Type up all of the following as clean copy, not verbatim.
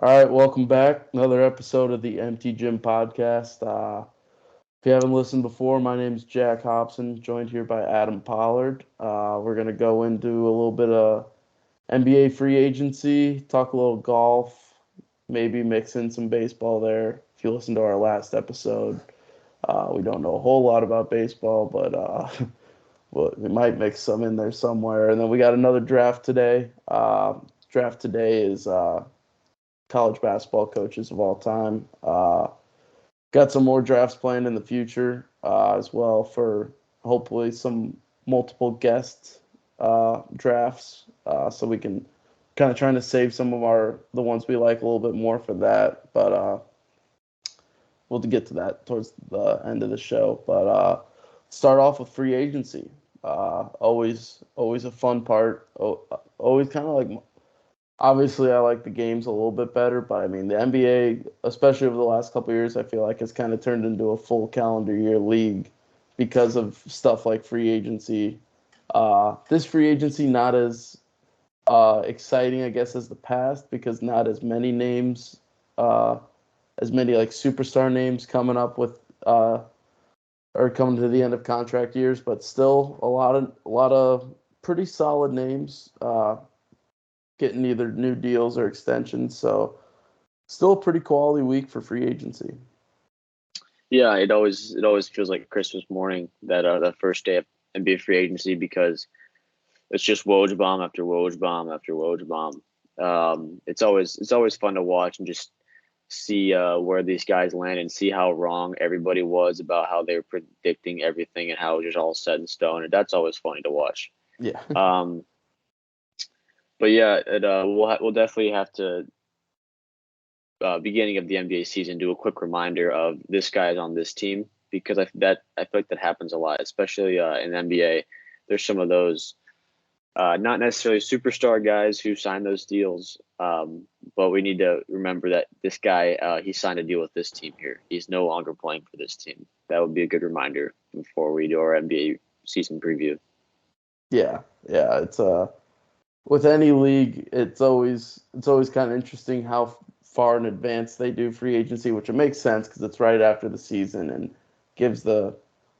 All right, welcome back. Another episode of the Empty Gym podcast. If you haven't listened before, my name is Jack Hobson, joined here by Adam Pollard. We're going to go into a little bit of NBA free agency, talk a little golf, maybe mix in some baseball there. If you listen to our last episode, we don't know a whole lot about baseball, but well, we might mix some in there somewhere. And then we got another draft today. Draft today is college basketball coaches of all time. Got some more drafts planned in the future as well for hopefully some multiple guest drafts, so we can kind of trying to save some of the ones we like a little bit more for that. But we'll get to that towards the end of the show. But start off with free agency. Always a fun part. Always kind of like, obviously, I like the games a little bit better, but I mean, the NBA, especially over the last couple of years, I feel like has kind of turned into a full calendar year league because of stuff like free agency. This free agency not as exciting, I guess, as the past because not as many names, as many like superstar names coming up with or coming to the end of contract years, but still a lot of pretty solid names. Getting either new deals or extensions. So still a pretty quality week for free agency. Yeah, it always feels like Christmas morning that first day of NBA free agency because it's just Woj bomb after Woj bomb after Woj bomb. It's always fun to watch and just see where these guys land and see how wrong everybody was about how they were predicting everything and how it was just all set in stone. And that's always funny to watch. Yeah. Um, but yeah, we'll definitely have to beginning of the NBA season do a quick reminder of this guy is on this team because I feel like that happens a lot, especially in the NBA. There's some of those not necessarily superstar guys who sign those deals, but we need to remember that this guy he signed a deal with this team here. He's no longer playing for this team. That would be a good reminder before we do our NBA season preview. Yeah. Yeah. It's with any league, it's always kind of interesting how far in advance they do free agency, which it makes sense because it's right after the season and gives the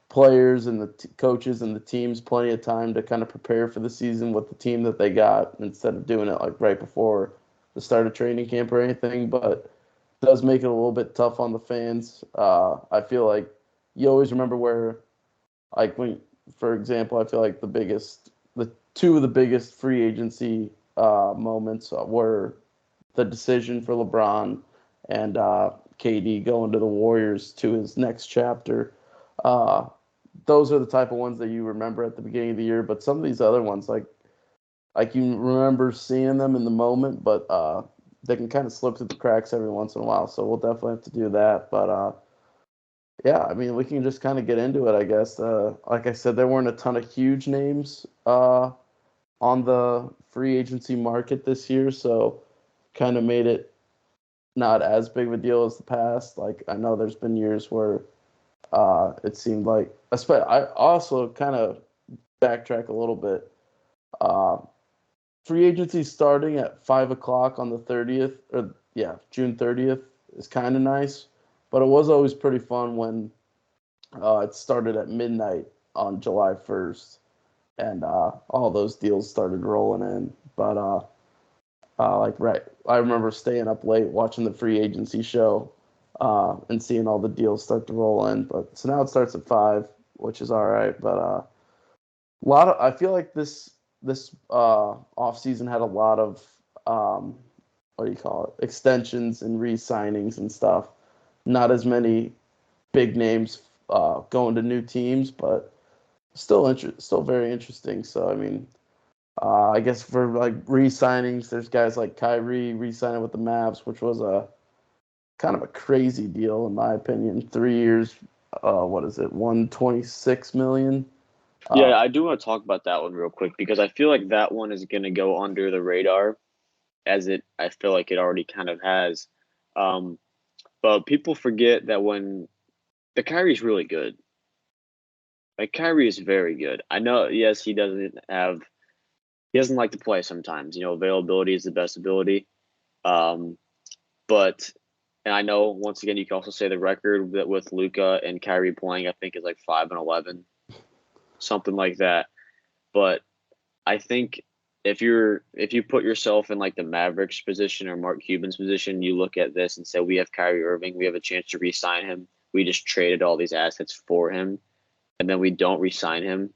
players and the coaches and the teams plenty of time to kind of prepare for the season with the team that they got instead of doing it like right before the start of training camp or anything. But it does make it a little bit tough on the fans. I feel like you always remember where, like when, for example, I feel like the two of the biggest free agency moments were the decision for LeBron and KD going to the Warriors to his next chapter. Uh, those are the type of ones that you remember at the beginning of the year. But some of these other ones, like you remember seeing them in the moment, but they can kind of slip through the cracks every once in a while. So we'll definitely have to do that. But yeah, I mean, we can just kind of get into it, I guess. Like I said, there weren't a ton of huge names on the free agency market this year, so kind of made it not as big of a deal as the past. Like I know there's been years where it seemed like, I also kind of backtrack a little bit. Uh, Free agency starting at 5 o'clock on the 30th, or yeah, June 30th is kind of nice, but it was always pretty fun when it started at midnight on July 1st, and all those deals started rolling in. But like right, I remember staying up late watching the free agency show and seeing all the deals start to roll in. But so now it starts at 5, which is all right. But I feel like this off season had a lot of what do you call it, extensions and re-signings and stuff. Not as many big names going to new teams, but still very interesting. So I mean, I guess for like re-signings, there's guys like Kyrie re-signing with the Mavs, which was a kind of a crazy deal in my opinion. 3 years, what is it, 126 million? Yeah, Uh, I do want to talk about that one real quick because I feel like that one is going to go under the radar as I feel like it already kind of has. Um, but people forget that when the Kyrie's really good. Like Kyrie is very good. I know, yes, he doesn't like to play sometimes. You know, availability is the best ability. Um, And I know, once again, you can also say the record that with Luka and Kyrie playing, I think, is like 5-11, something like that. But I think if you put yourself in like the Mavericks position or Mark Cuban's position, you look at this and say, we have Kyrie Irving, we have a chance to re-sign him. We just traded all these assets for him, and then we don't re-sign him.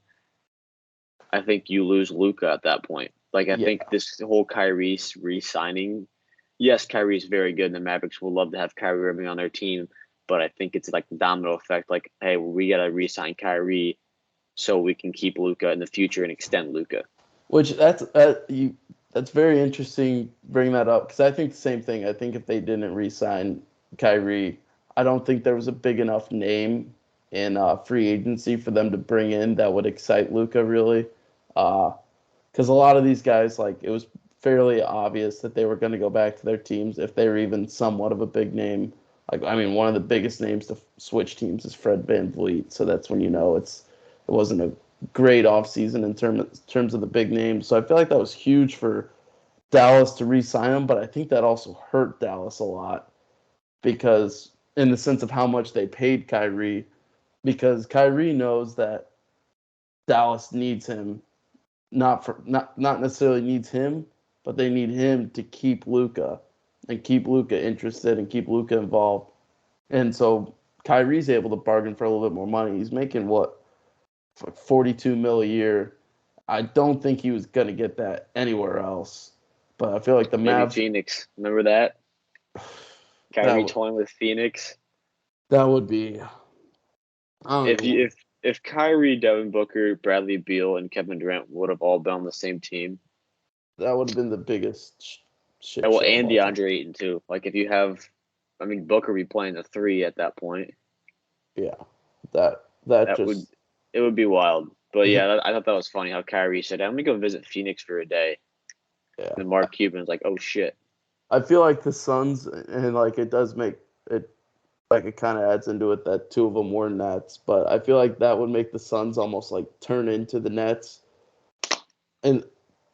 I think you lose Luka at that point. Like, I think this whole Kyrie re-signing, yes, Kyrie's very good, and the Mavericks would love to have Kyrie Irving on their team, but I think it's like the domino effect. Like, hey, we got to re-sign Kyrie so we can keep Luka in the future and extend Luka. Which that's very interesting bringing that up, because I think the same thing. I think if they didn't re-sign Kyrie, I don't think there was a big enough name in free agency for them to bring in that would excite Luka really. Because a lot of these guys, like, it was fairly obvious that they were going to go back to their teams if they were even somewhat of a big name. Like, I mean, one of the biggest names to switch teams is Fred VanVleet, so that's when you know it wasn't a great offseason in terms of the big names. So I feel like that was huge for Dallas to re-sign him, but I think that also hurt Dallas a lot, because in the sense of how much they paid Kyrie, because Kyrie knows that Dallas needs him, not necessarily needs him, but they need him to keep Luka and keep Luka interested and keep Luka involved. And so Kyrie's able to bargain for a little bit more money. He's making what, like $42 million a year. I don't think he was going to get that anywhere else. But I feel like the Maybe Mavs. Phoenix. Remember that? Kyrie toying with Phoenix. That would be. If Kyrie, Devin Booker, Bradley Beal, and Kevin Durant would have all been on the same team, that would have been the biggest shit well, show. and DeAndre Ayton too. Like, if you have, I mean, Booker be playing the 3 at that point. Yeah, it would be wild. But yeah, I thought that was funny how Kyrie said, "I'm gonna go visit Phoenix for a day." Yeah. And Mark Cuban's like, "Oh shit." I feel like the Suns, and like it does make it, like it kind of adds into it that 2 of them were Nets, but I feel like that would make the Suns almost like turn into the Nets, and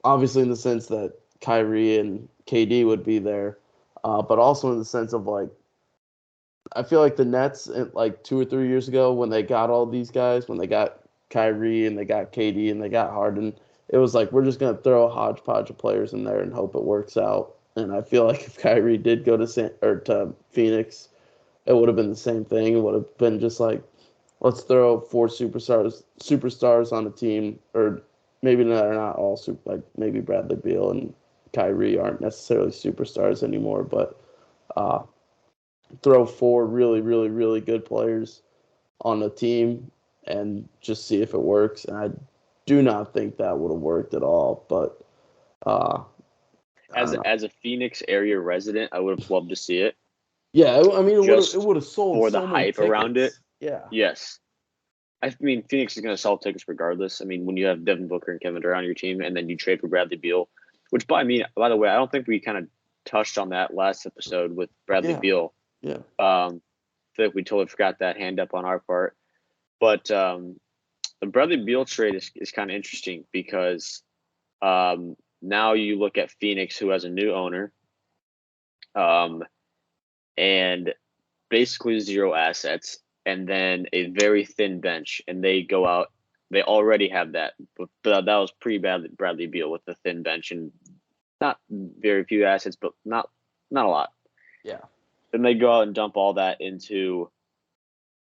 obviously in the sense that Kyrie and KD would be there, but also in the sense of like, I feel like the Nets, like 2 or 3 years ago, when they got all these guys, when they got Kyrie and they got KD and they got Harden, it was like, we're just going to throw a hodgepodge of players in there and hope it works out. And I feel like if Kyrie did go to Phoenix, it would have been the same thing. It would have been just like, let's throw 4 superstars on a team, or maybe they're not all super, like maybe Bradley Beal and Kyrie aren't necessarily superstars anymore, but throw 4 really, really, really good players on a team and just see if it works. And I do not think that would have worked at all. But as a Phoenix area resident, I would have loved to see it. Yeah, I mean, it would have sold for so the many hype tickets. around it. Yeah. Yes. I mean, Phoenix is going to sell tickets regardless. I mean, when you have Devin Booker and Kevin Durant on your team, and then you trade for Bradley Beal, which by the way, I don't think we kind of touched on that last episode with Bradley Beal. Yeah. I feel like we totally forgot that hand up on our part. But the Bradley Beal trade is kind of interesting because now you look at Phoenix, who has a new owner, and basically 0 assets, and then a very thin bench, and they go out. They already have that, but that was pretty bad. Bradley Beal with the thin bench and not very few assets, but not a lot. Yeah. Then they go out and dump all that into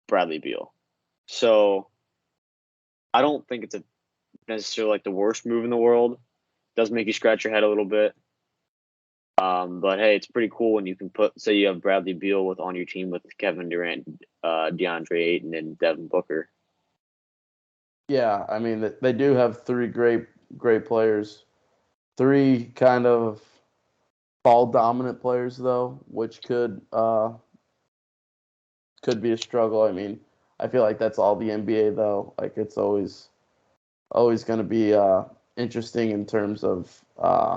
Bradley Beal. So I don't think it's necessarily like the worst move in the world. It does make you scratch your head a little bit. But hey, it's pretty cool when you can say you have Bradley Beal on your team with Kevin Durant, DeAndre Ayton, and Devin Booker. Yeah, I mean, they do have 3 great players. 3 kind of ball dominant players though, which could be a struggle. I mean, I feel like that's all the NBA though. Like, it's always going to be interesting in terms of trying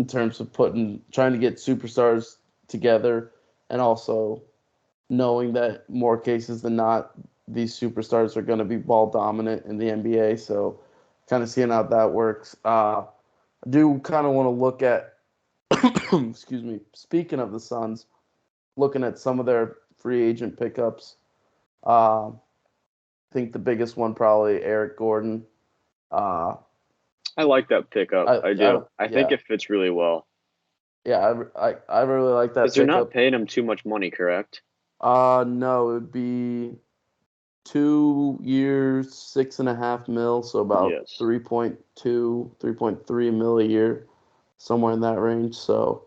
to get superstars together, and also knowing that more cases than not, these superstars are going to be ball dominant in the NBA. So kind of seeing how that works. I do kind of want to look at excuse me. Speaking of the Suns, looking at some of their free agent pickups, I think the biggest one probably Eric Gordon. Uh, I like that pickup. I do. I think yeah, it fits really well. yeah, I really like that Because they're not pickup. paying him too much money, correct? No, it would be 2 years, 6.5 mil, so about Yes. 3.2, 3.3 mil a year, somewhere in that range. So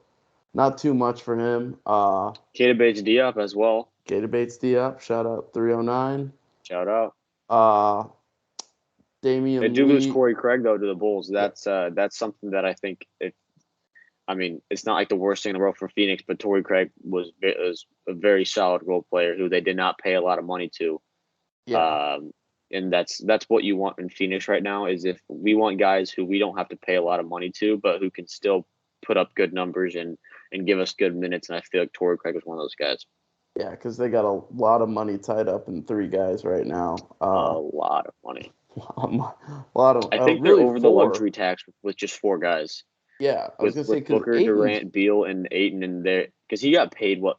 not too much for him. Keita Bates-Diop as well. Gator Bates Diop, shout out 309. Shout out. Uh, They Damian do lose Lee. Corey Craig though to the Bulls. Yeah, That's something that I think I mean, it's not like the worst thing in the world for Phoenix, but Torrey Craig was a very solid role player who they did not pay a lot of money to. yeah, Um, and that's what you want in Phoenix right now is if we want guys who we don't have to pay a lot of money to, but who can still put up good numbers and give us good minutes. And I feel like Torrey Craig was one of those guys. yeah, because they got a lot of money tied up in three guys right now. A lot of money. A lot of I think they're really over the four. luxury tax with just four guys. Yeah, I was gonna say With because Booker, Durant, Beal, and Ayton in there because he got paid what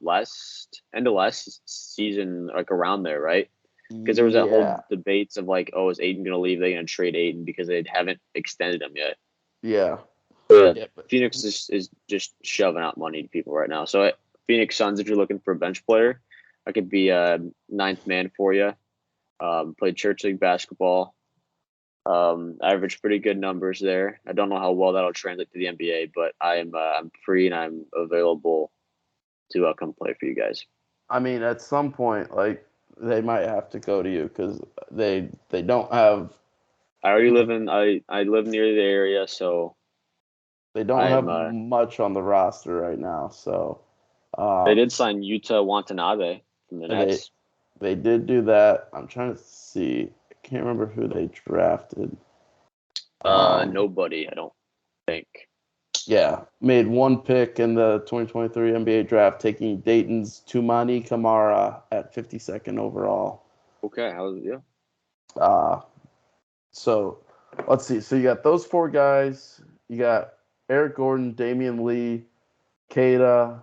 end of last season, like around there, right? Because there was that whole yeah, debates of like, oh, is Ayton going to leave? They're going to trade Ayton because they haven't extended him yet. yeah, But yeah, but Phoenix is just shoving out money to people right now. So Phoenix Suns, if you're looking for a bench player, I could be a ninth man for you. Played church league basketball. Averaged pretty good numbers there. I don't know how well that'll translate to the NBA, but I'm free and I'm available to come play for you guys. I mean, at some point, like they might have to go to you because they don't have I already I live near the area, so they don't I'm have much on the roster right now. So they uh, did sign Yuta Watanabe from the they Nets. they did do that. I'm trying to see. I can't remember who they drafted. Um, Nobody, I don't think. yeah, made one pick in the 2023 NBA draft, taking Dayton's Tumani Kamara at 52nd overall. Okay, how's yeah? Uh, so let's see. So you got those four guys. You got Eric Gordon, Damian Lee, Keita,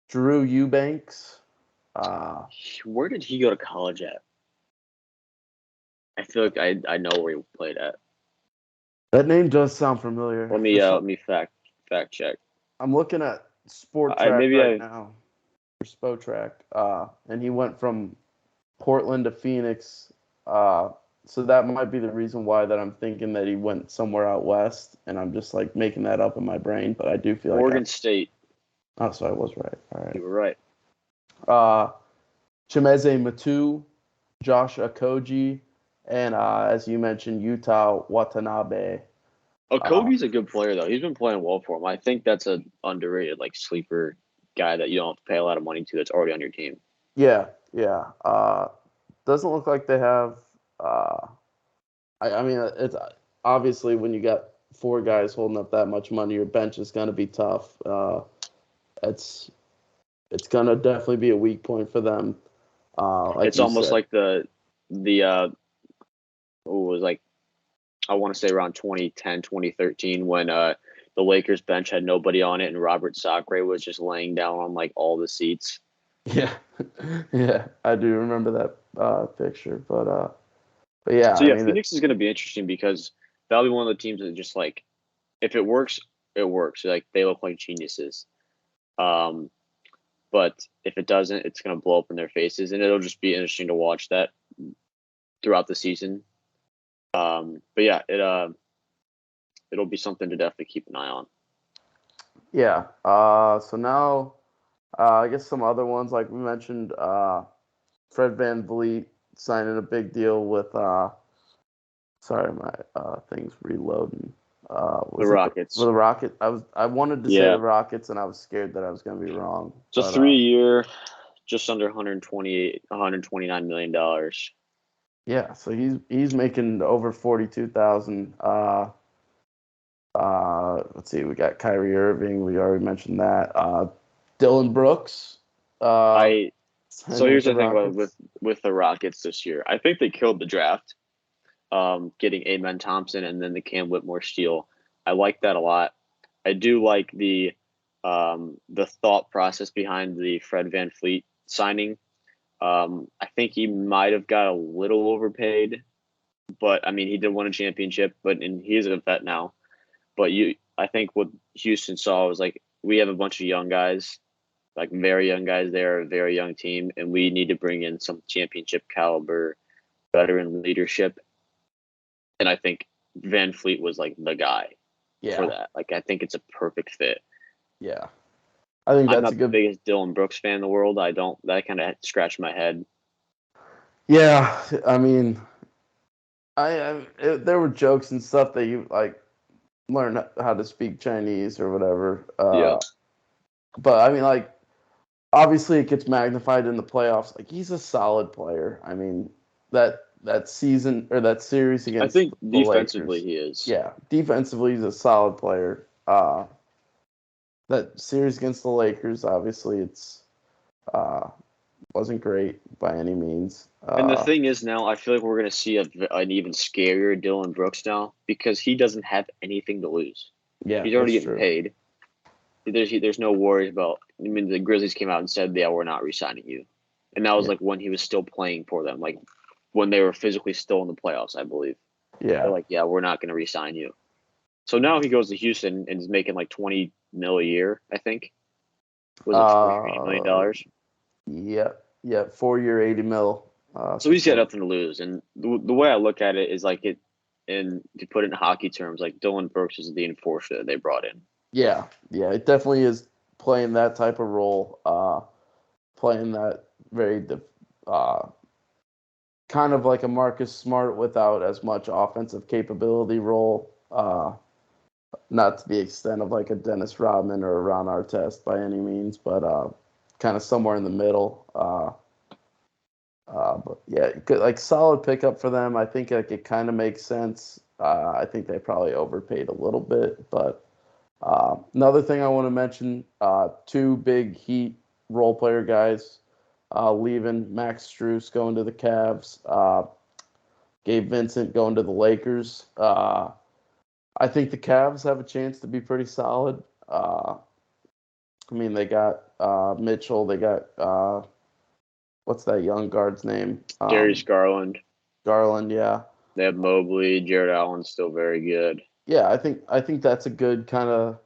Drew Eubanks. Where did he go to college at? I feel like I know where he played at. That name does sound familiar. Let me fact check. I'm looking at Sport I Track maybe right I now, or Spo Track, and he went from Portland to Phoenix. So that might be the reason why that I'm thinking that he went somewhere out west, and I'm just like making that up in my brain. But I do feel like Oregon State. so I was right. All right. You were right. Chimeze Matu, Josh Okoji, and as you mentioned, Utah Watanabe. Okogi's a good player though. He's been playing well for him. I think that's an underrated like sleeper guy that you don't have to pay a lot of money to that's already on your team. Yeah, yeah. Doesn't look like they have. I mean, it's obviously when you got four guys holding up that much money, your bench is going to be tough. It's it's going to definitely be a weak point for them. Like It's you almost said. like the it was like I want to say around 2010, 2013 when the Lakers bench had nobody on it and Robert Sacre was just laying down on like all the seats. Yeah, yeah, I do remember that picture, but yeah, So I yeah, mean, Phoenix is going to be interesting because that'll be one of the teams that just like if it works, it works. Like they look like geniuses. Um, but if it doesn't, it's going to blow up in their faces, and it'll just be interesting to watch that throughout the season. But yeah, it'll be something to definitely keep an eye on. yeah. So now, I guess some other ones like we mentioned, Fred VanVleet signing a big deal with. Sorry, my thing's reloading. The Was it Rockets. the Rocket? I wanted to say Yeah, the Rockets, and I was scared that I was going to be wrong. it's a But 3-year, just under 129 million dollars. yeah, so he's making over 42,000. Let's see, we got Kyrie Irving. We already mentioned that. Dylan Brooks. I So Signing with here's the the thing about Rockets. with the Rockets this year. I think they killed the draft, getting Amen Thompson and then the Cam Whitmore steal. I like that a lot. I do like the thought process behind the Fred VanVleet signing. I think he might have got a little overpaid, but I mean he did win a championship, and he is a vet now. But I think what Houston saw was like we have a bunch of young guys, like very young guys. They're a very young team, and we need to bring in some championship caliber veteran leadership. And I think VanVleet was like the guy for that. Like I think it's a perfect fit. Yeah. I think I'm that's not the biggest Dylan Brooks fan in the world. That kind of scratched my head. Yeah, I mean, there were jokes and stuff that you like learn how to speak Chinese or whatever. Yeah. But I mean, like, obviously it gets magnified in the playoffs. Like, he's a solid player. I mean, that season or that series I against think the defensively Lakers, he is. yeah, defensively he's a solid player. That series against the Lakers, obviously, it's wasn't great by any means. And the thing is now, I feel like we're going to see an even scarier Dylan Brooks now because he doesn't have anything to lose. Yeah, He's already that's getting true. paid. There's no worries about. I mean, the Grizzlies came out and said, "Yeah, we're not re-signing you," and that was like when he was still playing for them, like when they were physically still in the playoffs, I believe. Yeah, They're like, "Yeah, we're not going to re-sign you." So now he goes to Houston and is making like $20 million a year. I think was it $40 million? Yeah, 4 year, 80 mil. So he's got nothing to lose, and the way I look at it is like it. And to put it in hockey terms, like Dylan Brooks is the enforcer that they brought in. Yeah, it definitely is playing that type of role. Playing that very kind of like a Marcus Smart without as much offensive capability role. Not to the extent of like a Dennis Rodman or a Ron Artest by any means, but kind of somewhere in the middle. But yeah, like solid pickup for them. I think like it kind of makes sense. I think they probably overpaid a little bit, but another thing I want to mention: two big Heat role player guys leaving. Max Strus going to the Cavs. Gabe Vincent going to the Lakers. I think the Cavs have a chance to be pretty solid. I mean, they got Mitchell. They got what's that young guard's name? Darius Garland. Garland, yeah. They have Mobley. Jared Allen's still very good. Yeah, I think that's a good kind of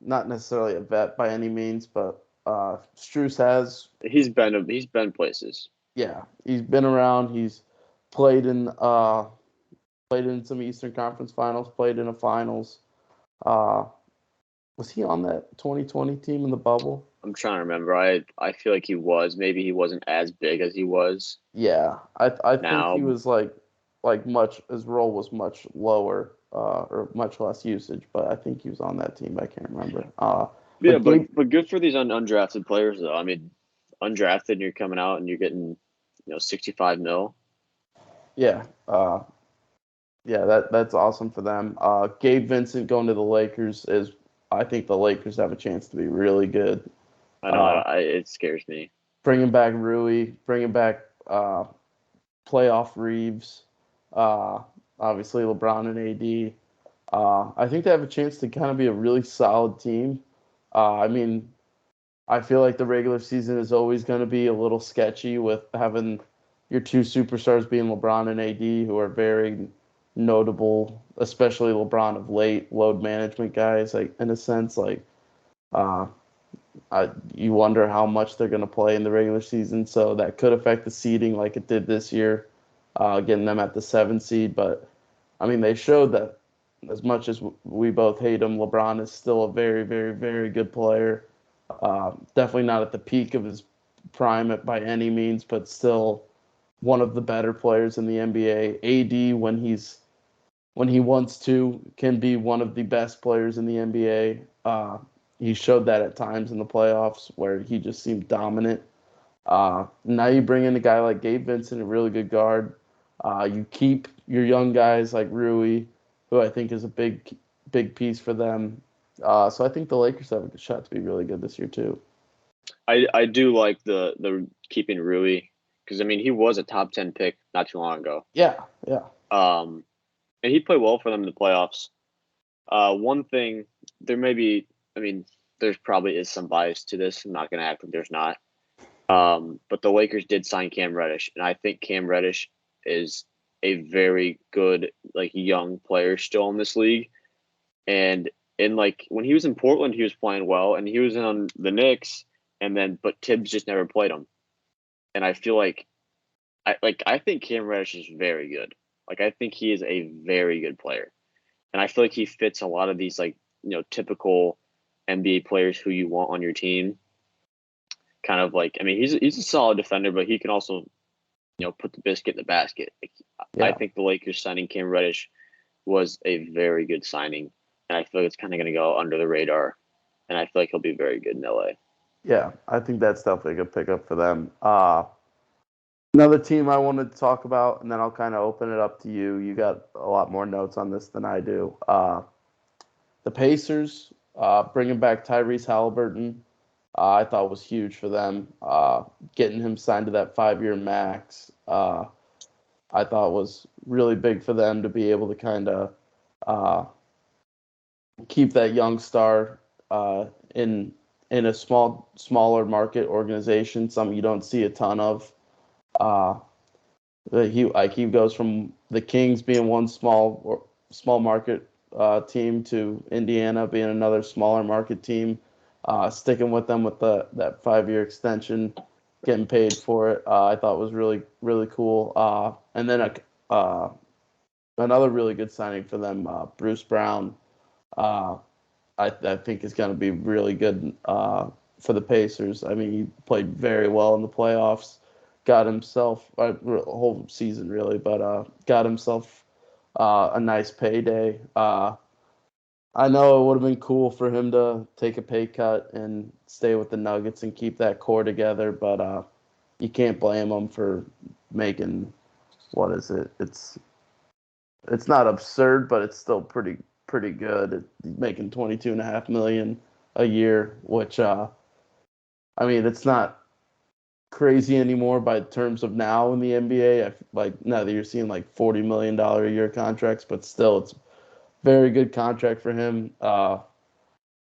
not necessarily a vet by any means, but Strus has. He's been places. Yeah, he's been around. He's played in some Eastern Conference Finals. Played in a Finals. Was he on that 2020 team in the bubble? I'm trying to remember. I feel like he was. Maybe he wasn't as big as he was. Yeah, I think Now. he was like much. His role was much lower or much less usage, but I think he was on that team. I can't remember. Yeah, but good for these undrafted players though. I mean, undrafted and you're coming out and you're getting 65 mil. Yeah, that's awesome for them. Gabe Vincent going to the Lakers is. I think the Lakers have a chance to be really good. I know. It scares me. Bringing back Rui, bringing back playoff Reeves, obviously LeBron and AD. I think they have a chance to kind of be a really solid team. I mean, I feel like the regular season is always going to be a little sketchy with having your two superstars being LeBron and AD, who are very notable, especially LeBron of late, load management guys. Like in a sense, like you wonder how much they're going to play in the regular season. So that could affect the seeding, like it did this year, getting them at the 7 seed. But I mean, they showed that as much as we both hate him, LeBron is still a very, very, very good player. Definitely not at the peak of his prime by any means, but still one of the better players in the NBA. AD, when he wants to, can be one of the best players in the NBA. He showed that at times in the playoffs where he just seemed dominant. Now you bring in a guy like Gabe Vincent, a really good guard. You keep your young guys like Rui, who I think is a big piece for them. So I think the Lakers have a good shot to be really good this year too. I do like the keeping Rui because I mean he was a top 10 pick not too long ago. Yeah. And he played well for them in the playoffs. One thing, there may be, I mean, there's probably is some bias to this. I'm not going to act like there's not. But the Lakers did sign Cam Reddish, and I think Cam Reddish is a very good, like, young player still in this league. And when he was in Portland, he was playing well, and he was on the Knicks, but Tibbs just never played him. And I feel like I think Cam Reddish is very good. Like, I think he is a very good player. And I feel like he fits a lot of these, typical NBA players who you want on your team. Kind of like, I mean, he's a solid defender, but he can also, put the biscuit in the basket. I think the Lakers signing Cam Reddish was a very good signing, and I feel like it's kind of going to go under the radar, and I feel like he'll be very good in LA. Yeah, I think that's definitely a good pickup for them. Another team I wanted to talk about, and then I'll kind of open it up to you. You got a lot more notes on this than I do. The Pacers, bringing back Tyrese Halliburton, I thought was huge for them. Getting him signed to that 5-year max, I thought was really big for them to be able to kind of keep that young star in a smaller market organization, something you don't see a ton of. He goes from the Kings being one small market team to Indiana being another smaller market team. Sticking with them with that 5-year extension, getting paid for it, I thought was really, really cool. And then another really good signing for them, Bruce Brown. I think is going to be really good for the Pacers. I mean, he played very well in the playoffs. Got himself a whole season really, but got himself a nice payday. I know it would have been cool for him to take a pay cut and stay with the Nuggets and keep that core together, but you can't blame him for making, what is it? It's not absurd, but it's still pretty good. He's making $22.5 million a year, which I mean, it's not crazy anymore by terms of now in the NBA. Now that you're seeing like $40 million a year contracts, but still, it's very good contract for him.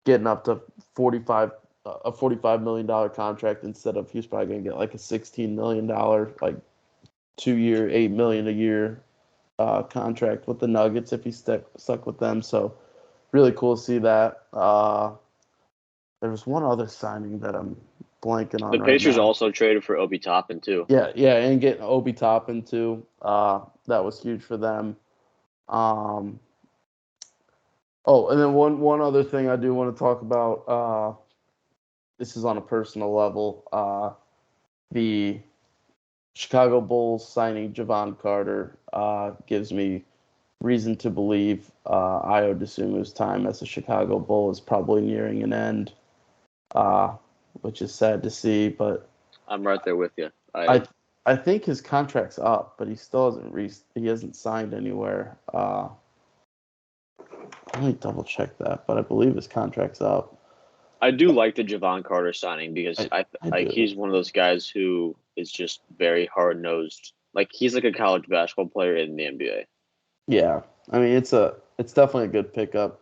Getting up to a $45 million contract instead of he's probably gonna get like a $16 million like 2-year, $8 million a year contract with the Nuggets if he stuck with them. So really cool to see that. There was one other signing that I'm blanking on The right Pacers now. also traded for Obi Toppin too. Yeah, and getting Obi Toppin too. That was huge for them. And then one other thing I do want to talk about. This is on a personal level. The Chicago Bulls signing Javon Carter gives me reason to believe Ayo Dosunmu's time as a Chicago Bull is probably nearing an end, which is sad to see. But I'm right there with you. I think his contract's up, but he still hasn't signed anywhere. Let me double check that, but I believe his contract's up. I do like the Javon Carter signing because he's one of those guys who is just very hard nosed. Like, he's like a college basketball player in the NBA. Yeah, I mean it's definitely a good pickup.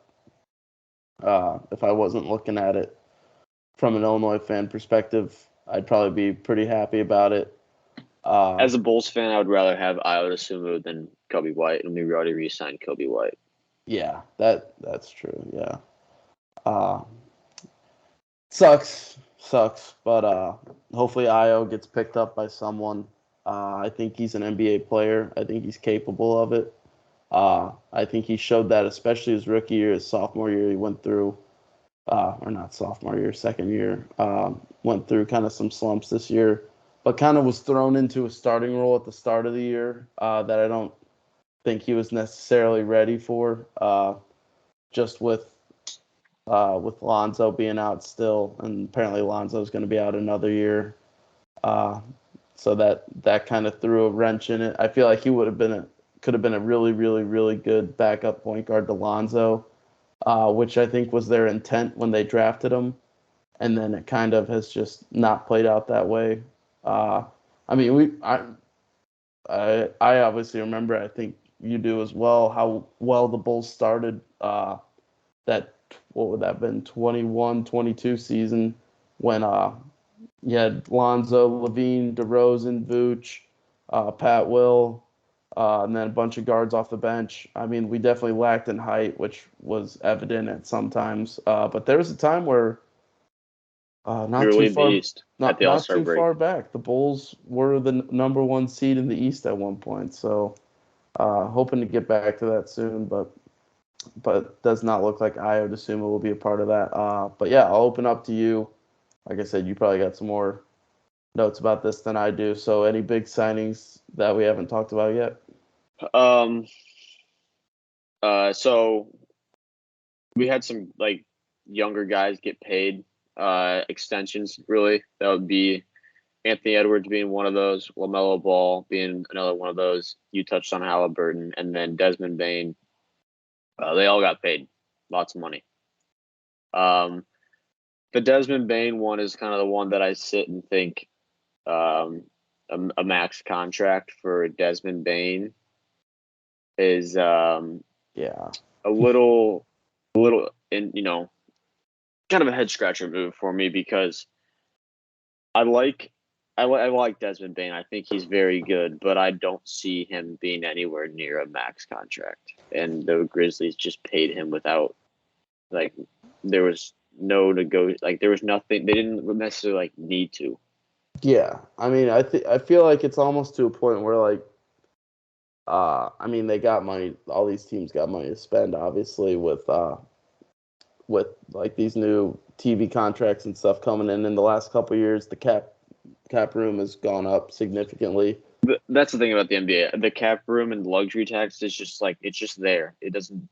If I wasn't looking at it from an Illinois fan perspective, I'd probably be pretty happy about it. As a Bulls fan, I would rather have Ayo Dosunmu than Kobe White, and we already re-signed Kobe White. Yeah, that's true. Yeah. Sucks, but hopefully Ayo gets picked up by someone. I think he's an NBA player. I think he's capable of it. I think he showed that, especially his rookie year, his sophomore year. He went through, or not sophomore year, second year. Went through kind of some slumps this year, but kind of was thrown into a starting role at the start of the year that I don't think he was necessarily ready for. Just with Lonzo being out still, and apparently Lonzo's going to be out another year. So that kind of threw a wrench in it. I feel like he could have been a really, really, really good backup point guard to Lonzo, which I think was their intent when they drafted him. And then it kind of has just not played out that way. I mean, I obviously remember, I think you do as well, how well the Bulls started what would that have been, 21, 22 season when you had Lonzo, Levine, DeRozan, Vooch, Pat Will, and then a bunch of guards off the bench. I mean, we definitely lacked in height, which was evident at some times. But there was a time where We were leading the East at the not All-Star too break. far back, the Bulls were the number one seed in the East at one point. So hoping to get back to that soon, but does not look like Io DeSumo will be a part of that. But yeah, I'll open up to you. Like I said, you probably got some more notes about this than I do. So any big signings that we haven't talked about yet? So we had some like younger guys get paid extensions. Really, that would be Anthony Edwards being one of those, LaMelo Ball being another one of those. You touched on Halliburton, and then Desmond Bain. They all got paid lots of money. The Desmond Bain one is kind of the one that I sit and think a max contract for Desmond Bain is a little in kind of a head scratcher move for me because I like Desmond Bain. I think he's very good, but I don't see him being anywhere near a max contract. And the Grizzlies just paid him without there was no there was nothing. They didn't necessarily need to. Yeah, I mean, I feel like it's almost to a point where I mean, they got money. All these teams got money to spend, obviously, with these new TV contracts and stuff coming in the last couple of years. The cap room has gone up significantly. That's the thing about the NBA. The cap room and luxury tax is just it's just there. It doesn't.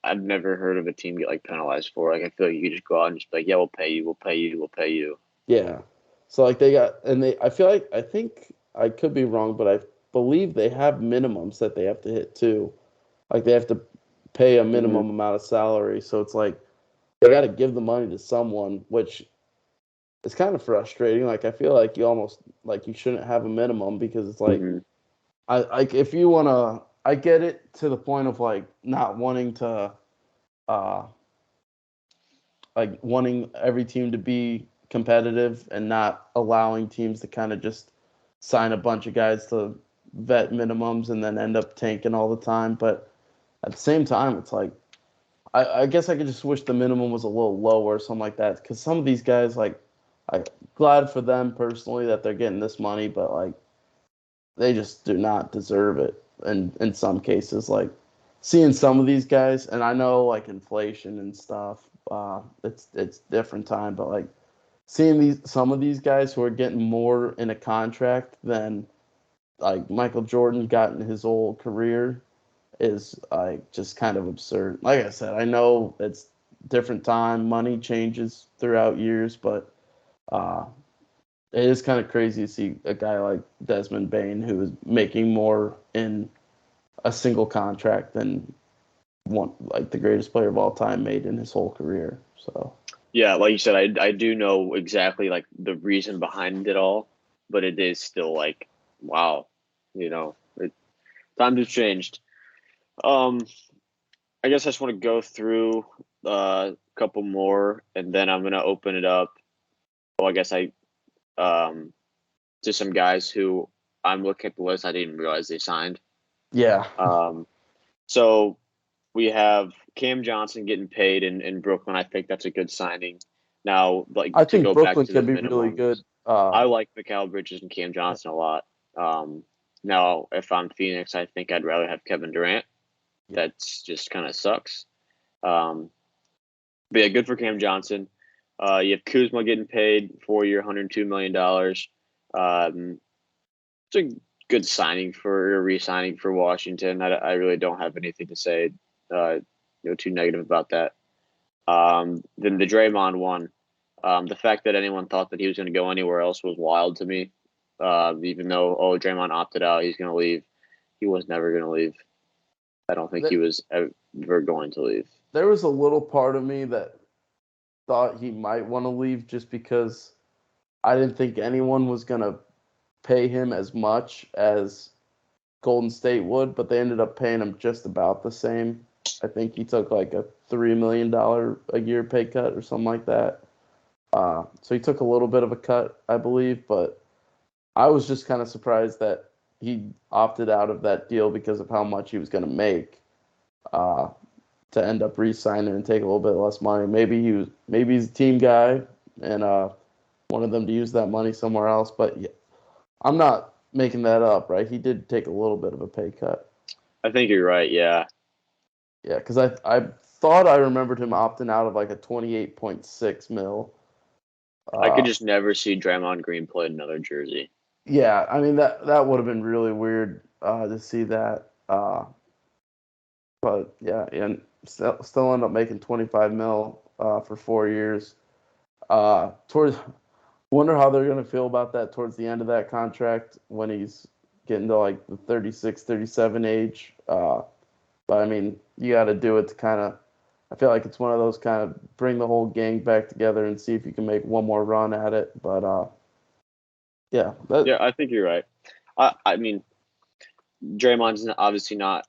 I've never heard of a team get penalized for. I feel like you could just go out and just be yeah, we'll pay you, we'll pay you, we'll pay you. Yeah. So they got, and I think I could be wrong, but I believe they have minimums that they have to hit too. They have to pay a minimum amount of salary. So it's they got to give the money to someone, which is kind of frustrating. I feel like you almost you shouldn't have a minimum because it's if you want to, I get it to the point of not wanting to, wanting every team to be competitive and not allowing teams to kind of just sign a bunch of guys to vet minimums and then end up tanking all the time. But at the same time, it's I guess I could just wish the minimum was a little lower or something like that. Because some of these guys, I'm glad for them personally that they're getting this money, but they just do not deserve it. And in some cases, seeing some of these guys, and I know inflation and stuff, it's different time, but seeing some of these guys who are getting more in a contract than Michael Jordan got in his whole career is just kind of absurd. Like I said, I know it's different time, money changes throughout years, but it is kind of crazy to see a guy like Desmond Bain who is making more in a single contract than the greatest player of all time made in his whole career. So yeah, like you said, I do know exactly the reason behind it all, but it is still wow, times have changed. I guess I just want to go through a couple more, and then I'm gonna open it up. Well, I guess to some guys who I'm looking at the list. I didn't realize they signed. Yeah. So we have Cam Johnson getting paid in Brooklyn. I think that's a good signing. Now, I think Brooklyn can be really good. I like Mikal Bridges and Cam Johnson a lot. Now, if I'm Phoenix, I think I'd rather have Kevin Durant. Yeah. That's just kind of sucks. But yeah, good for Cam Johnson. You have Kuzma getting paid 4-year, $102 million. It's a good signing for a re-signing for Washington. I really don't have anything to say too negative about that. Then the Draymond one, the fact that anyone thought that he was going to go anywhere else was wild to me. Even though Draymond opted out, he's going to leave. He was never going to leave. I don't think he was ever going to leave. There was a little part of me that thought he might want to leave just because I didn't think anyone was going to pay him as much as Golden State would, but they ended up paying him just about the same. I think he took like a $3 million a year pay cut or something like that. So he took a little bit of a cut, I believe, but I was just kind of surprised that he opted out of that deal because of how much he was going to make, to end up re-signing and take a little bit less money. Maybe he's a team guy and wanted them to use that money somewhere else. But yeah, I'm not making that up, right? He did take a little bit of a pay cut. I think you're right. Yeah. Yeah, because I thought I remembered him opting out of like a 28.6 mil. I could just never see Draymond Green play another jersey. Yeah, I mean that would have been really weird to see that. But yeah, and still end up making 25 mil for 4 years. Towards Wonder how they're gonna feel about that towards the end of that contract when he's getting to like the 36, 37 age. But I mean, you got to do it to kind of. I feel like it's one of those kind of bring the whole gang back together and see if you can make one more run at it. But yeah. Yeah, I think you're right. I mean, Draymond's obviously not.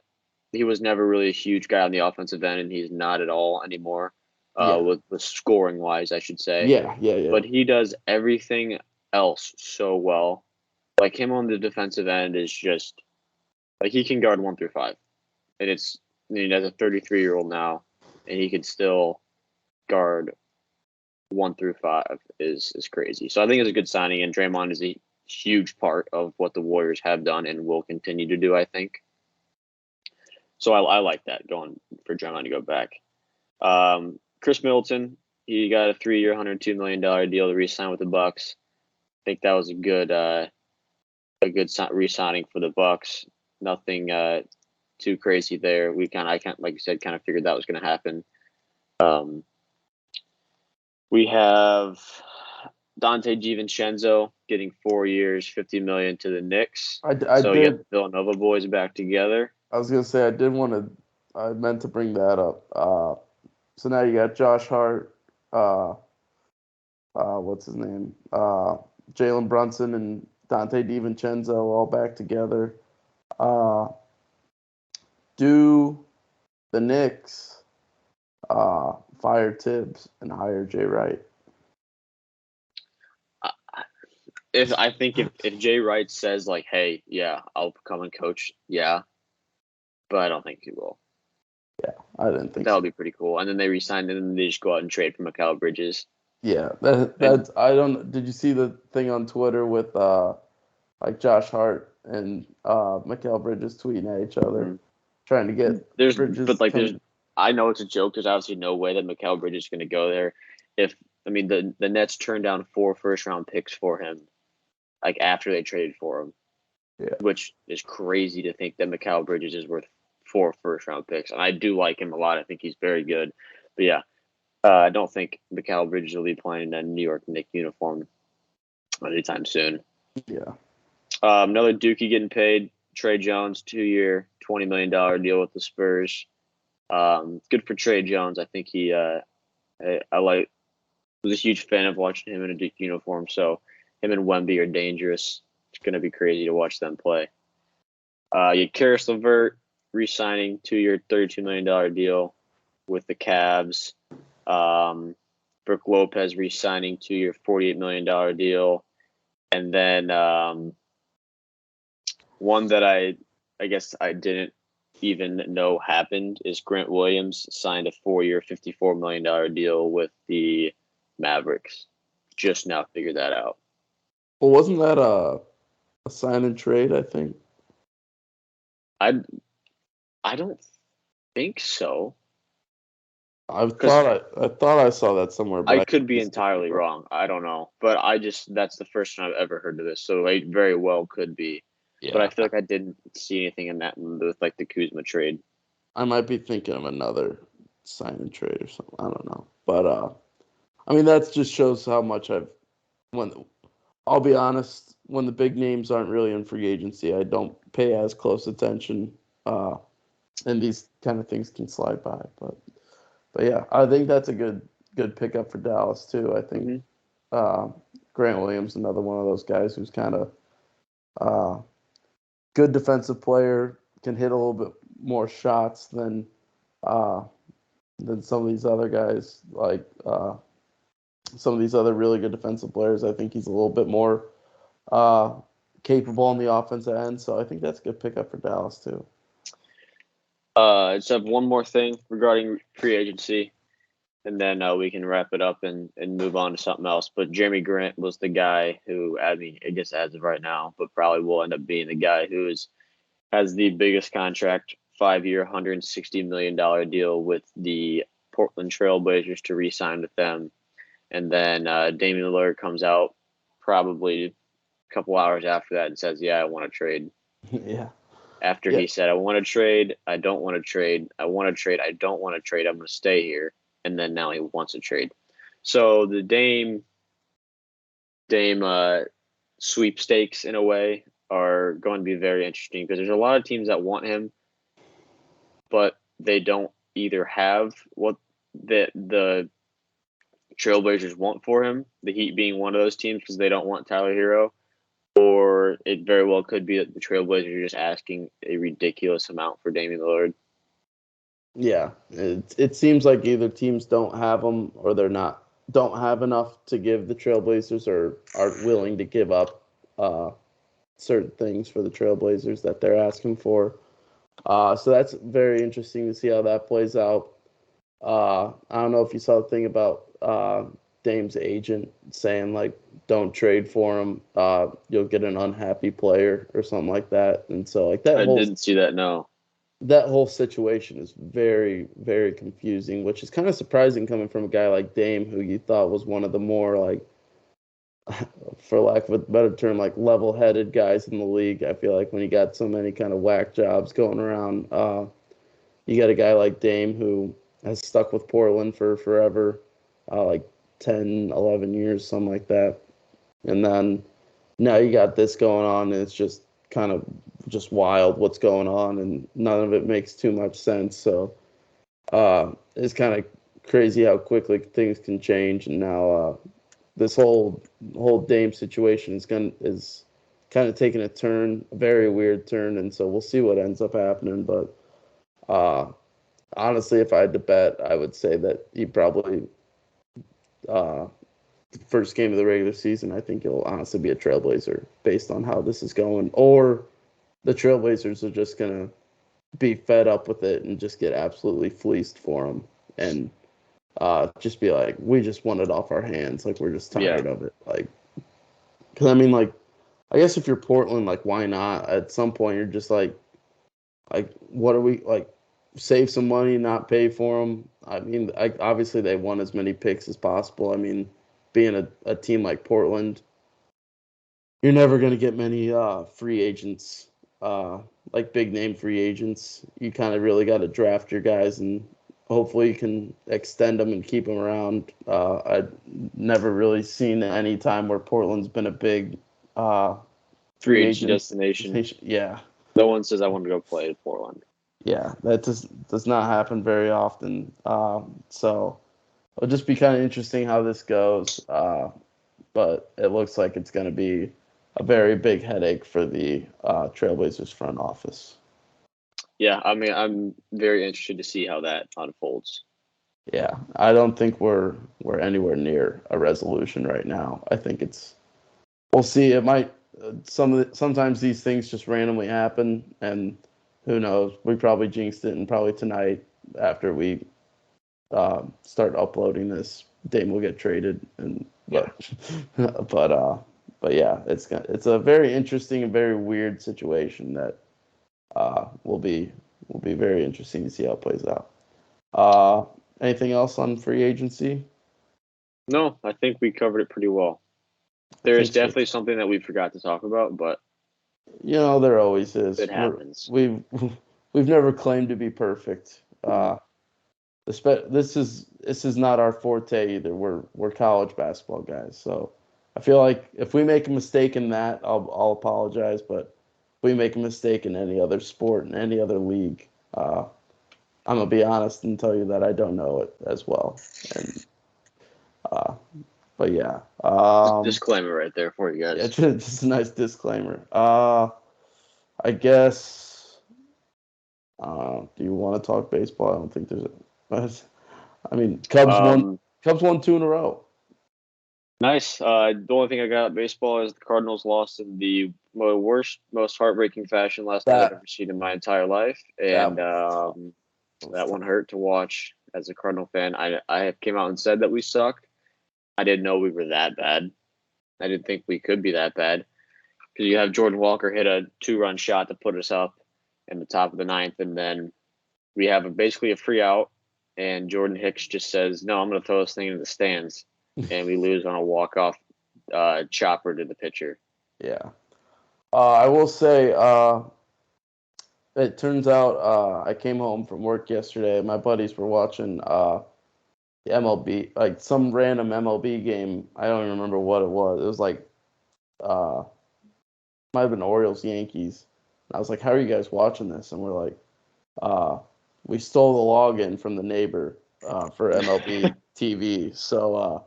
He was never really a huge guy on the offensive end, and he's not at all anymore. Yeah. With scoring wise, I should say. Yeah. But he does everything else so well. Like him on the defensive end is just like he can guard 1 through 5, and it's I mean, as a 33-year-old now, and he can still guard 1 through 5 is crazy. So I think it's a good signing, and Draymond is a huge part of what the Warriors have done and will continue to do, I think. So I like that going for Draymond to go back. Chris Middleton, he got a 3-year, $102 million deal to re-sign with the Bucks. I think that was a good re-signing for the Bucks. Nothing too crazy there. I like you said, kind of figured that was going to happen. We have Dante DiVincenzo getting 4 years, $50 million to the Knicks. You get the Villanova boys back together. I was gonna say I meant to bring that up. So now you got Josh Hart, what's his name? Jalen Brunson and Dante DiVincenzo all back together. Do the Knicks fire Tibbs and hire Jay Wright? If Jay Wright says like, hey, yeah, I'll come and coach, yeah, but I don't think he will. Yeah, I didn't think that would be pretty cool. And then they re-signed and then they just go out and trade for Mikal Bridges. Yeah, that's I don't. Did you see the thing on Twitter with like Josh Hart and Mikal Bridges tweeting at each other, trying to get Bridges? I know it's a joke. There's obviously no way that Mikal Bridges is going to go there. The Nets turned down 4 first-round picks for him, like after they traded for him, which is crazy to think that Mikal Bridges is worth 4 first-round picks. And I do like him a lot. I think he's very good. But yeah, I don't think Mikal Bridges will be playing in a New York Knicks uniform anytime soon. Yeah. Another Dookie getting paid. Trey Jones, 2-year, $20 million deal with the Spurs. Good for Trey Jones. I think was a huge fan of watching him in a Duke uniform. So him and Wemby are dangerous. It's going to be crazy to watch them play. Karis LeVert re-signing 2-year, $32 million deal with the Cavs. Brook Lopez re-signing 2-year, $48 million deal. And then one that I guess I didn't even know happened is Grant Williams signed a 4-year, $54 million deal with the Mavericks. Just now figured that out. Well, wasn't that a sign and trade, I think? I don't think so. I thought I saw that somewhere. But I could be entirely wrong. I don't know. But that's the first time I've ever heard of this. So it very well could be. Yeah. But I feel like I didn't see anything in that with like the Kuzma trade. I might be thinking of another sign and trade or something. I don't know. But I mean that just shows how much I'll be honest, when the big names aren't really in free agency, I don't pay as close attention. And these kind of things can slide by. But yeah, I think that's a good pickup for Dallas too. I think Grant Williams, another one of those guys who's kind of good defensive player, can hit a little bit more shots than uh, than some of these other guys, like some of these other really good defensive players. I think he's a little bit more uh, capable on the offensive end, so I think that's a good pickup for Dallas too. Just have one more thing regarding free agency, and then we can wrap it up and move on to something else. But Jeremy Grant was the guy who, I mean, I guess as of right now, but probably will end up being the guy who has the biggest contract, 5-year, $160 million deal with the Portland Trail Blazers to re-sign with them. And then Damian Lillard comes out probably a couple hours after that and says, yeah, I want to trade. Yeah. After he said, I want to trade, I don't want to trade, I want to trade, I don't want to trade, I'm going to stay here. And then now he wants to trade. So the Dame sweepstakes, in a way, are going to be very interesting because there's a lot of teams that want him, but they don't either have what the Trailblazers want for him, the Heat being one of those teams because they don't want Tyler Hero, or it very well could be that the Trailblazers are just asking a ridiculous amount for Damian Lillard. Yeah, it seems like either teams don't have them or don't have enough to give the Trailblazers or aren't willing to give up certain things for the Trailblazers that they're asking for. So that's very interesting to see how that plays out. I don't know if you saw the thing about Dame's agent saying, like, don't trade for him. You'll get an unhappy player or something like that. And so, like, I didn't see that, no. That whole situation is very, very confusing, which is kind of surprising coming from a guy like Dame, who you thought was one of the more, like, for lack of a better term, like level-headed guys in the league. I feel like when you got so many kind of whack jobs going around, you got a guy like Dame who has stuck with Portland for forever, like 10, 11 years, something like that. And then now you got this going on, and it's just kind of just wild what's going on, and none of it makes too much sense. So it's kind of crazy how quickly things can change. And now this whole Dame situation is kind of taking a turn, a very weird turn, and so we'll see what ends up happening. But honestly, if I had to bet, I would say that he probably the first game of the regular season, I think he'll honestly be a Trailblazer based on how this is going. Or the Trailblazers are just going to be fed up with it and just get absolutely fleeced for him. And just be like, we just want it off our hands. Like, we're just tired of it. Like, because I mean, like, I guess if you're Portland, like, why not? At some point, you're just like, what are we, like, save some money, not pay for them. I mean, obviously they want as many picks as possible. I mean, being a team like Portland, you're never going to get many free agents, like big name free agents. You kind of really got to draft your guys, and hopefully you can extend them and keep them around. I've never really seen any time where Portland's been a big free agent destination. Yeah. No one says I want to go play at Portland. Yeah, that does not happen very often. So it'll just be kind of interesting how this goes. But it looks like it's going to be a very big headache for the Trailblazers front office. Yeah, I mean, I'm very interested to see how that unfolds. Yeah, I don't think we're anywhere near a resolution right now. I think we'll see. It might sometimes these things just randomly happen, and who knows? We probably jinxed it, and probably tonight after we start uploading this, Dame will get traded, and but yeah, it's a very interesting and very weird situation that will be very interesting to see how it plays out. Anything else on free agency? No, I think we covered it pretty well. There is definitely something that we forgot to talk about, but there always is. It happens. We've never claimed to be perfect. This is not our forte either. We're college basketball guys, so I feel like if we make a mistake in that, I'll apologize. But if we make a mistake in any other sport in any other league, I'm gonna be honest and tell you that I don't know it as well. And but yeah, disclaimer right there for you guys. Yeah, just a nice disclaimer. I guess Do you want to talk baseball? I don't think there's I mean, Cubs won. Um, Cubs won 2 in a row. nice. The only thing I got at baseball is the Cardinals lost in the worst, most heartbreaking fashion last night I've That ever seen in my entire life, and that was that one tough. hurt to watch as a Cardinal fan. I came out and said that we suck. I didn't know we were that bad. I didn't think we could be that bad because you have Jordan Walker hit a 2-run shot to put us up in the top of the ninth, and then we have basically a free out, and Jordan Hicks just says, "No, I'm going to throw this thing into the stands," and we lose on a walk-off chopper to the pitcher. Yeah. I will say, it turns out I came home from work yesterday. My buddies were watching the MLB, like some random MLB game. I don't even remember what it was. It was like uh, might have been Orioles Yankees. And I was like, "How are you guys watching this?" And we're like, uh, "We stole the login from the neighbor for MLB TV." So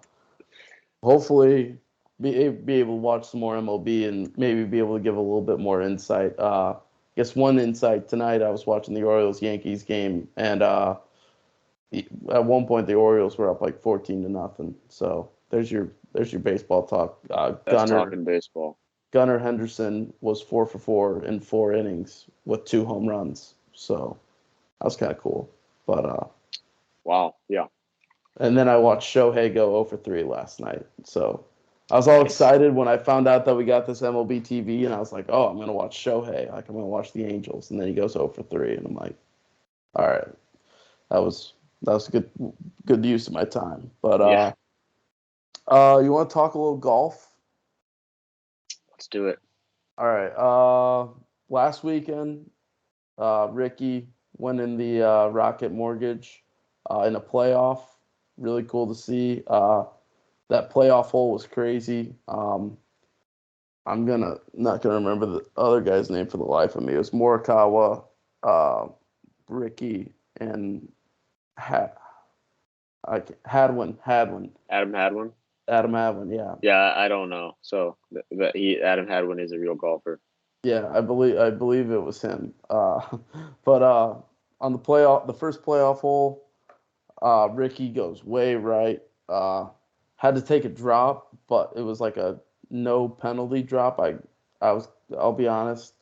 hopefully be able to watch some more MLB and maybe be able to give a little bit more insight. I guess one insight tonight, I was watching the Orioles Yankees game, and at one point the Orioles were up like 14-0. So there's your baseball talk. That's talking baseball. Gunnar Henderson was 4 for 4 in 4 innings with 2 home runs. So that was kind of cool. But Wow. Yeah. and then I watched Shohei go 0 for 3 last night. So I was all Nice. excited when I found out that we got this MLB TV, and I was like, "Oh, I'm gonna watch Shohei. Like I'm gonna watch the Angels." And then he goes 0 for 3, and I'm like, "All right, that was good use of my time." But Yeah. you want to talk a little golf? Let's do it. All right. Last weekend, Rickie went in the Rocket Mortgage in a playoff. Really cool to see. That playoff hole was crazy. I'm not gonna remember the other guy's name for the life of me. It was Morikawa, uh, Rickie, and ha- Hadwin, Adam Hadwin. Adam Hadwin. Yeah, Yeah, I don't know. So Adam Hadwin is a real golfer. yeah. I believe it was him. But on the first playoff hole, Rickie goes way right. Had to take a drop, but it was like a no penalty drop. I'll be honest.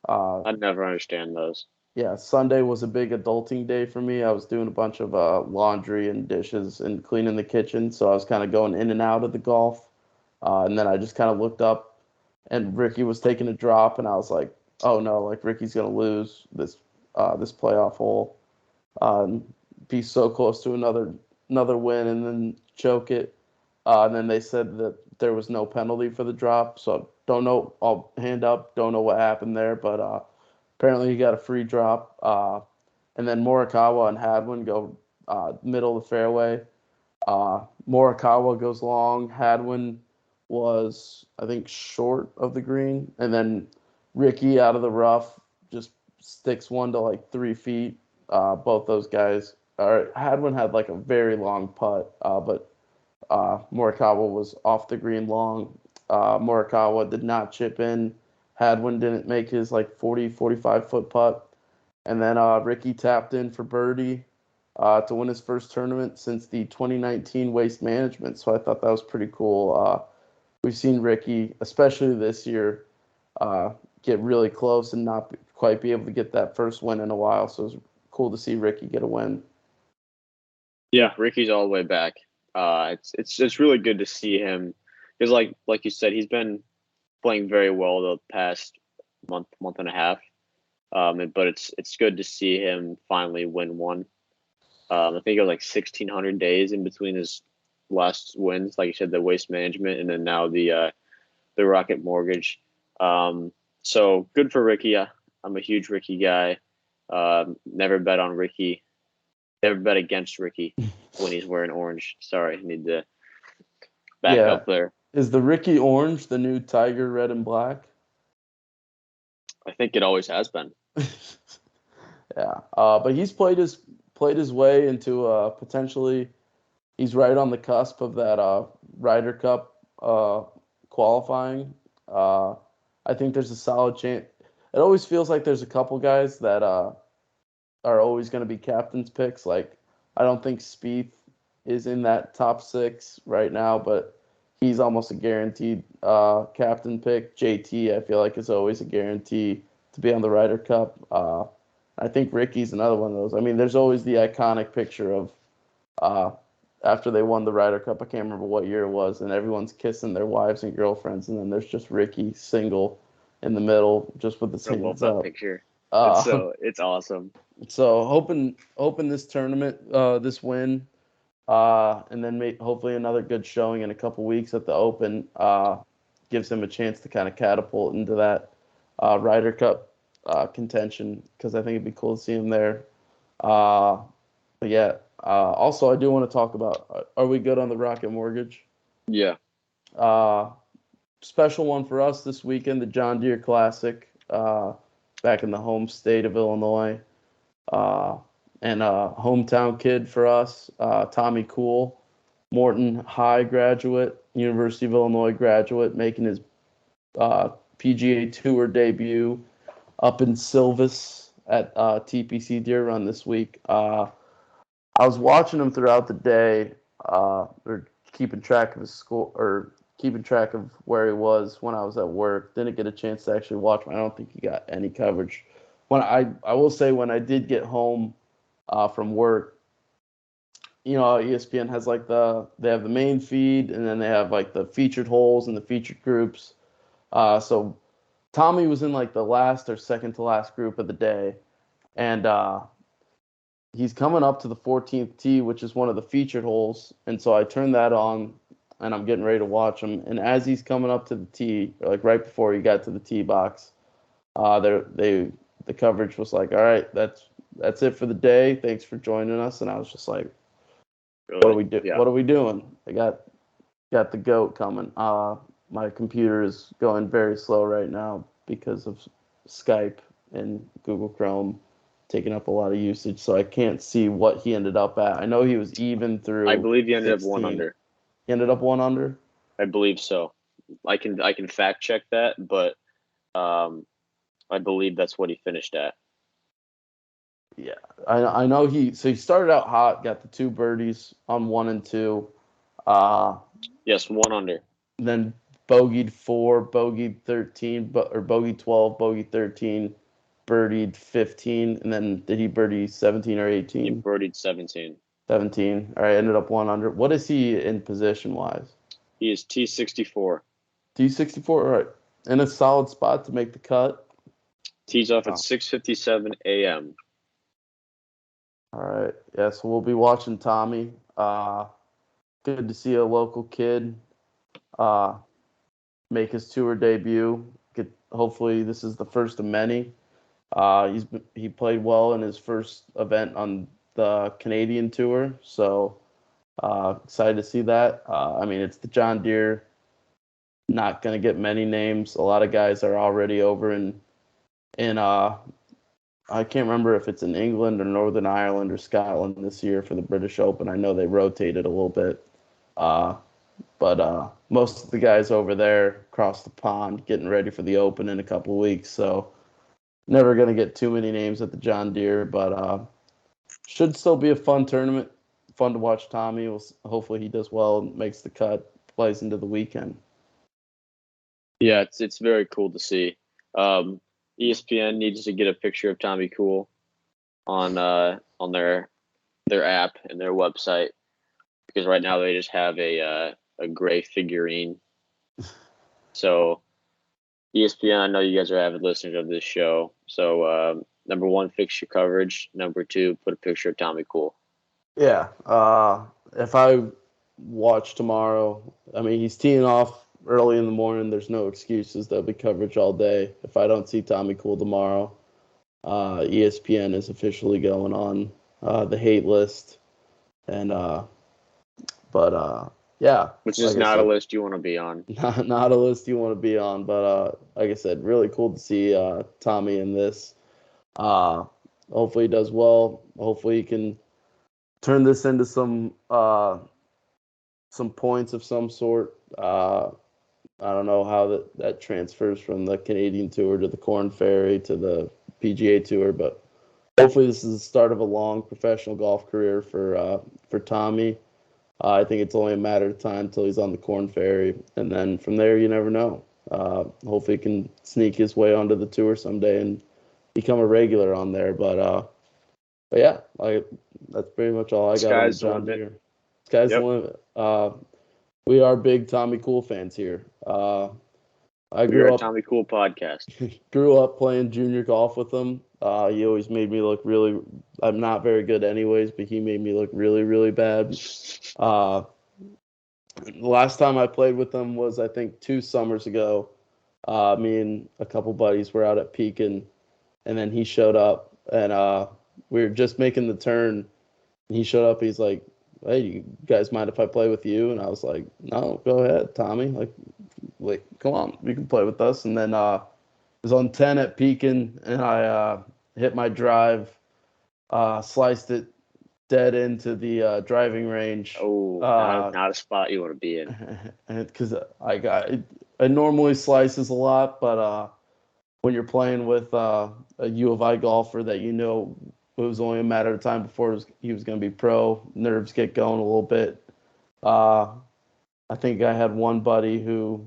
Uh, I'd never understand those. yeah, Sunday was a big adulting day for me. I was doing a bunch of laundry and dishes and cleaning the kitchen, so I was kind of going in and out of the golf. And then I just kind of looked up, and Rickie was taking a drop, and I was like, "Oh no! Like Rickie's gonna lose this playoff hole, be so close to another win, and then choke it." And then they said that there was no penalty for the drop, so don't know. I'll hand up. Don't know what happened there, but apparently he got a free drop. And then Morikawa and Hadwin go middle of the fairway. Morikawa goes long. Hadwin was, I think, short of the green. And then Rickie out of the rough just sticks one to like 3 feet. Both those guys. Hadwin had like a very long putt, but Morikawa was off the green long. Morikawa did not chip in. Hadwin didn't make his like 40, 45-foot putt. And then Rickie tapped in for birdie to win his first tournament since the 2019 Waste Management. So I thought that was pretty cool. We've seen Rickie, especially this year, get really close and not quite be able to get that first win in a while. So it was cool to see Rickie get a win. Yeah, Rickie's all the way back. It's really good to see him because like you said, he's been playing very well the past month and a half. But it's good to see him finally win one. I think it was like 1,600 days in between his last wins, like you said, the Waste Management, and then now the Rocket Mortgage. So good for Rickie. I'm a huge Rickie guy. Never bet on Rickie. Never bet against Rickie when he's wearing orange. Sorry, I need to back Yeah. up there. Is the Rickie orange the new Tiger red and black? I think it always has been. Yeah. But he's played his way into potentially he's right on the cusp of that Ryder Cup qualifying. Uh, I think there's a solid chance. It always feels like there's a couple guys that are always going to be captain's picks. Like, I don't think Spieth is in that top 6 right now, but he's almost a guaranteed captain pick. JT, I feel like, is always a guarantee to be on the Ryder Cup. I think Rickie's another one of those. I mean, there's always the iconic picture of uh, after they won the Ryder Cup. I can't remember what year it was, and everyone's kissing their wives and girlfriends, and then there's just Rickie single in the middle, just with his I love hands that up. picture. Uh, It's awesome. so hoping this tournament, this win, and then hopefully another good showing in a couple weeks at the Open, gives him a chance to kind of catapult into that Ryder Cup contention, because I think it'd be cool to see him there. Uh, but yeah, also I do want to talk about, are we good on the Rocket Mortgage? Yeah. Uh, Special one for us this weekend, the John Deere Classic, back in the home state of Illinois. Uh, and a hometown kid for us, Tommy Kuhl, Morton High graduate, University of Illinois graduate, making his PGA Tour debut up in Silvis at TPC Deer Run this week. I was watching him throughout the day, or keeping track of his score, or keeping track of where he was when I was at work. Didn't get a chance to actually watch him. I don't think he got any coverage. When I will say, when I did get home from work, ESPN has like they have the main feed, and then they have like the featured holes and the featured groups. So Tommy was in like the last or second to last group of the day, and he's coming up to the 14th tee, which is one of the featured holes. And so I turned that on, and I'm getting ready to watch him. And as he's coming up to the tee, like right before he got to the tee box, the coverage was like, "All right, that's it for the day. Thanks for joining us." And I was just like, Really? "What are we do? Yeah. What are we doing? I got the goat coming." My computer is going very slow right now because of Skype and Google Chrome taking up a lot of usage, so I can't see what he ended up at. I know he was even through. I believe he ended 16. up 1 under. He ended up 1 under. I believe so. I can fact check that, but I believe that's what he finished at. Yeah, I know he started out hot, got the 2 birdies on 1 and 2. Yes, 1 under. Then bogeyed 4, bogeyed 13, or bogeyed 12, bogeyed 13, birdied 15, and then did he birdie 17 or 18? He birdied 17. 17. All right, ended up 1 under. What is he in position wise? He is T64. T64. All right, in a solid spot to make the cut. Tees off at 6:57 a.m. All right, yeah. So we'll be watching Tommy. Good to see a local kid make his tour debut. Hopefully this is the first of many. He played well in his first event on the Canadian tour, so excited to see that. I mean, it's the John Deere. Not gonna get many names. A lot of guys are already over in I can't remember if it's in England or Northern Ireland or Scotland this year for the British Open. I know they rotated a little bit. But most of the guys over there across the pond getting ready for the Open in a couple of weeks. So never going to get too many names at the John Deere, but should still be a fun tournament. Fun to watch Tommy. Hopefully he does well and makes the cut, plays into the weekend. Yeah, it's very cool to see. ESPN needs to get a picture of Tommy Kuhl on their app and their website, because right now they just have a gray figurine. So ESPN, I know you guys are avid listeners of this show. So number 1, fix your coverage. Number 2, put a picture of Tommy Kuhl. Yeah. If I watch tomorrow, I mean, he's teeing off early in the morning. There's no excuses. There'll be coverage all day. If I don't see Tommy Kuhl tomorrow, ESPN is officially going on the hate list. And yeah, which is not a list you want to be on. Not a list you want to be on, but like I said, really cool to see Tommy in this. Hopefully he does well. Hopefully he can turn this into some points of some sort. I don't know how that transfers from the Canadian Tour to the Corn Ferry to the PGA Tour, but hopefully this is the start of a long professional golf career for Tommy. I think it's only a matter of time until he's on the Corn Ferry, and then from there, you never know. Hopefully, he can sneak his way onto the tour someday and become a regular on there. But yeah, that's pretty much all I got on the Sky's the John limit. Deere. Sky's the Yep. limit. We are big Tommy Kuhl fans here. I We are grew a up Tommy Kuhl podcast. grew up playing junior golf with him. He always made me look really. I'm not very good anyways, but he made me look really, really bad. Uh, the last time I played with him was I think 2 summers ago. Me and a couple buddies were out at Pekin, and then he showed up, and we were just making the turn. And he showed up. He's like, "Hey, you guys mind if I play with you?" And I was like, "No, go ahead, Tommy. Like, come on, you can play with us." And then it was on 10 at Pekin, and I hit my drive, sliced it dead into the driving range. Oh, not a spot you want to be in. And because I normally slices a lot, but when you're playing with a U of I golfer that you know it was only a matter of time before he was going to be pro, nerves get going a little bit. Uh, I think I had one buddy who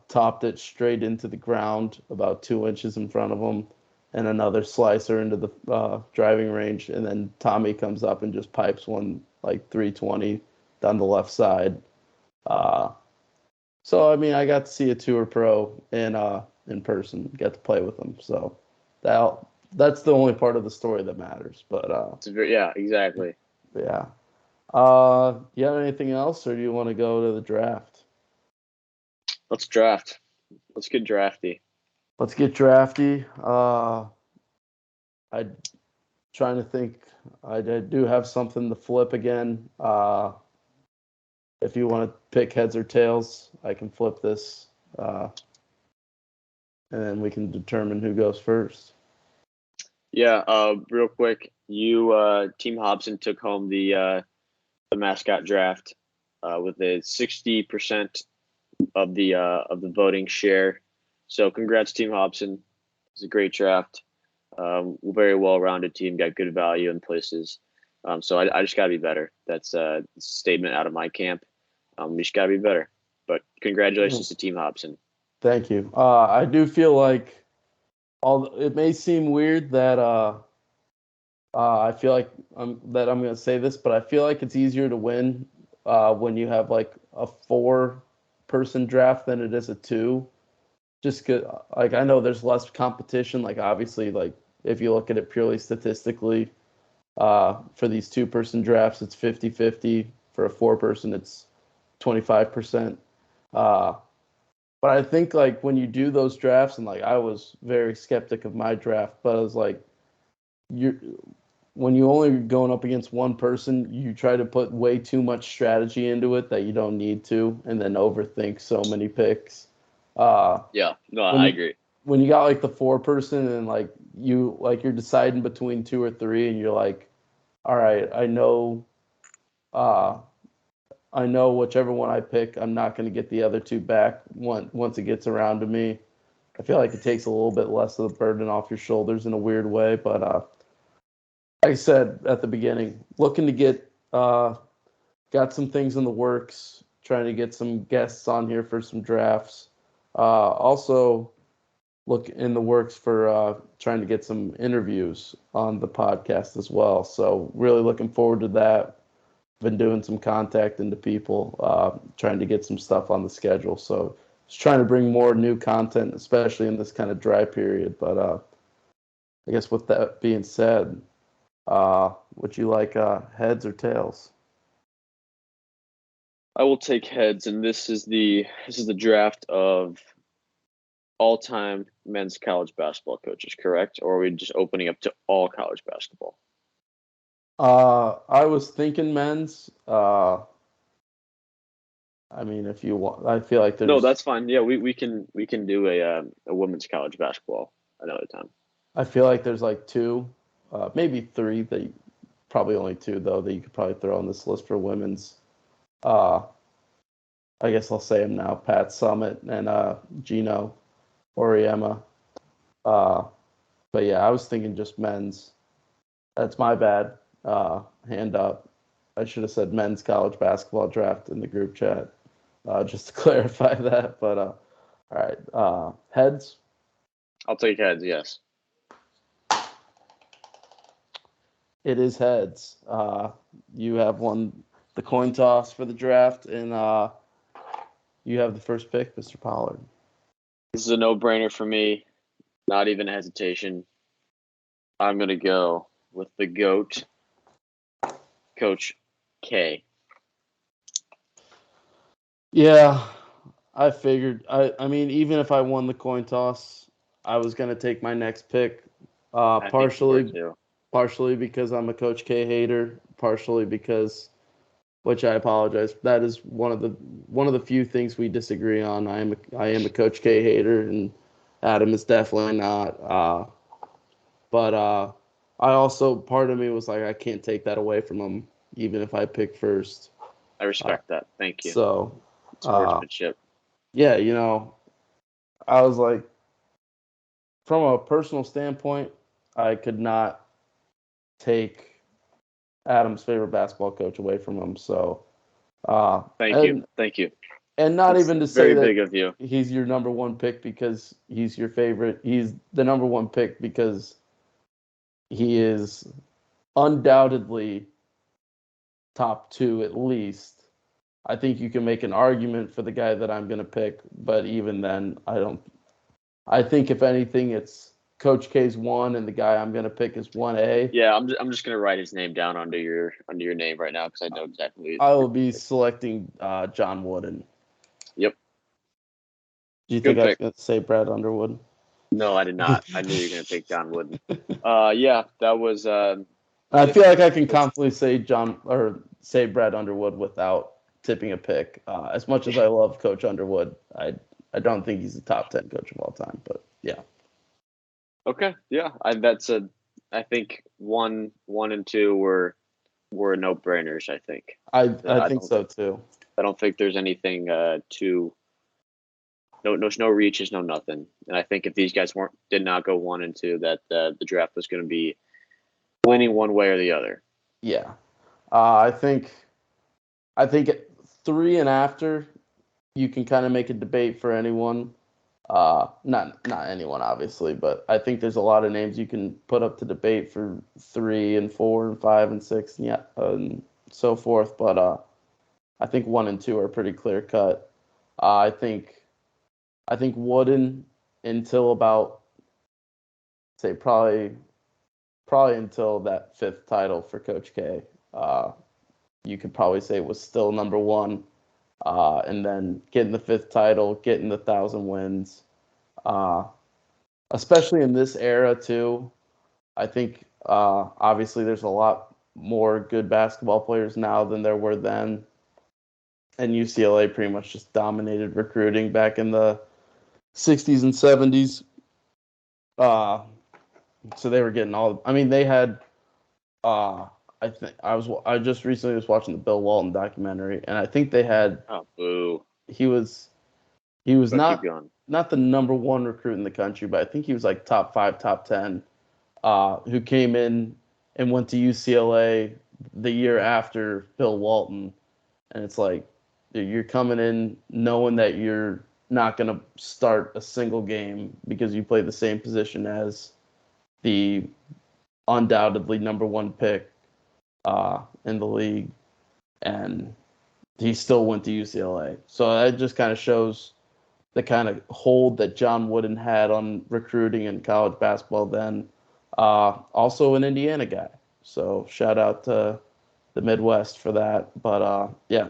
topped it straight into the ground about 2 inches in front of him, and another slicer into the driving range. And then Tommy comes up and just pipes one like 320 down the left side. Uh, so I mean, I got to see a tour pro in person, get to play with him. So that's the only part of the story that matters. But Yeah, exactly. yeah. You have anything else, or do you want to go to the draft? Let's draft. Let's get drafty. Let's get drafty. I'm trying to think. I do have something to flip again. If you want to pick heads or tails, I can flip this, and then we can determine who goes first. Yeah. Real quick, Team Hobson took home the mascot draft with a 60% of the voting share. So congrats, Team Hobson. It's a great draft. Very well-rounded team, got good value in places. So I just got to be better. That's a statement out of my camp. We just got to be better. But congratulations to Team Hobson. Thank you. I do feel like it may seem weird that I feel like I'm going to say this, but I feel like it's easier to win when you have like a 4-person draft than it is a 2. Just 'cause, like, I know there's less competition. Like, obviously, like if you look at it purely statistically, for these 2-person drafts, it's 50-50. For a 4-person, it's 25%. Uh, but I think like when you do those drafts, and like I was very skeptic of my draft, but I was like, you're when you only going up against one person, you try to put way too much strategy into it that you don't need to, and then overthink so many picks. Yeah, no, When I you agree. when you got like the 4-person and like you're deciding between 2 or 3, and you're like, all right, uh, I know whichever one I pick, I'm not going to get the other 2 back once it gets around to me. I feel like it takes a little bit less of the burden off your shoulders in a weird way, but like I said at the beginning, looking to get got some things in the works, trying to get some guests on here for some drafts. Also, look in the works for trying to get some interviews on the podcast as well. So really looking forward to that. Been doing some contact into people, trying to get some stuff on the schedule. So just trying to bring more new content, especially in this kind of dry period. But I guess with that being said, would you like heads or tails? I will take heads, and this is the draft of all-time men's college basketball coaches, correct? Or are we just opening up to all college basketball? I was thinking men's. I mean, if you want, I feel like No, there's. that's fine. Yeah, we can do a women's college basketball another time. I feel like there's like 2, maybe 3 probably only 2 though that you could probably throw on this list for women's. Uh, I guess I'll say them now: Pat Summit and Gino Oriema. Uh, but yeah, I was thinking just men's. That's my bad. Hand up. I should have said men's college basketball draft in the group chat, just to clarify that. But all right, heads. I'll take heads. Yes. It is heads. You have won the coin toss for the draft, and you have the first pick, Mr. Pollard. This is a no-brainer for me. Not even hesitation. I'm gonna go with the GOAT, Coach K. Yeah, I figured. I mean, even if I won the coin toss, I was gonna take my next pick. I think you were Partially too. partially because I'm a Coach K hater, partially because, which I apologize. That is one of the few things we disagree on. I am a Coach K hater, and Adam is definitely not. But I also, part of me was like, I can't take that away from him, even if I pick first. I Uh, respect that. Thank you. so uh, Sportsmanship. yeah, I was like, from a personal standpoint, I could not take Adam's favorite basketball coach away from him. So, uh, Thank you. and Thank you. and not That's even to say very that big of you. he's your number one pick because he's your favorite. He's the number one pick because he is undoubtedly top two at least. I think you can make an argument for the guy that I'm going to pick, but even then, I don't. I think if anything, it's Coach K's one, and the guy I'm going to pick is 1A. Yeah, I'm just gonna write his name down under your name right now because I know exactly I who will you're be gonna pick. selecting John Wooden. Yep. Do you think Good I was pick. going to say Brad Underwood? No, I did not. I knew you were gonna pick John Wooden. Yeah, that was I if feel like I can if confidently say say Brad Underwood without tipping a pick. As much as I love Coach Underwood, I don't think he's the top 10 coach of all time. But yeah, okay, yeah, I think one and two were no brainers. I think. I I think don't so too. I don't think there's anything too no reaches, no nothing. And I think if these guys did not go one and two, that the draft was going to be winning one way or the other. Yeah, I think at three and after you can kind of make a debate for anyone. Not anyone obviously, but I think there's a lot of names you can put up to debate for 3 and 4 and 5 and 6 and yeah and so forth. But I think 1 and 2 are pretty clear cut. Uh, I think I think Wooden until about say probably until that fifth title for Coach K. Uh, you could probably say was still number one. And then getting the fifth title, getting the 1,000 wins, uh, especially in this era too. I think obviously there's a lot more good basketball players now than there were then, and UCLA pretty much just dominated recruiting back in the 60s and 70s. Uh, so they were getting all. I mean, they had. Uh, I just recently was watching the Bill Walton documentary, and I think they had. Oh, boo! He was he was But keep not going. not the number one recruit in the country, but I think he was like top five, top 10. Who came in and went to UCLA the year after Bill Walton, and it's like you're coming in knowing that you're not going to start a single game because you play the same position as the undoubtedly number one pick in the league, and he still went to UCLA. So that just kind of shows the kind of hold that John Wooden had on recruiting in college basketball then. Also an Indiana guy. So shout out to the Midwest for that. But yeah,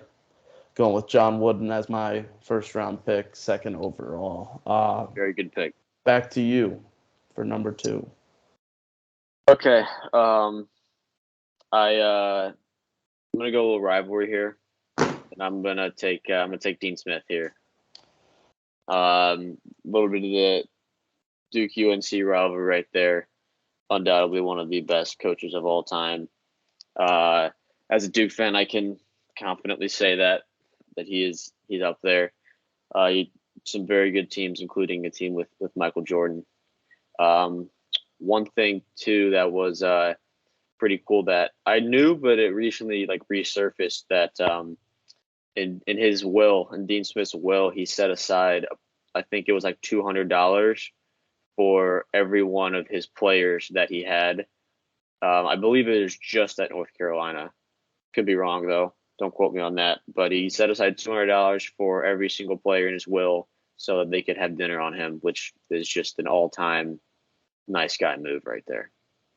going with John Wooden as my first round pick, second overall. Very good pick. Back to you for number two. Okay. I'm gonna go a little rivalry here, and I'm gonna take Dean Smith here. A little bit of the Duke UNC rivalry right there. Undoubtedly one of the best coaches of all time. As a Duke fan, I can confidently say that he's up there. Some very good teams, including a team with Michael Jordan. Um, One thing too that was pretty cool that I knew, but it recently like resurfaced that in his will, in Dean Smith's will, he set aside, I think it was like $200 for every one of his players that he had. I believe it was just at North Carolina. Could be wrong though. Don't quote me on that. But he set aside $200 for every single player in his will so that they could have dinner on him, which is just an all-time nice guy move right there.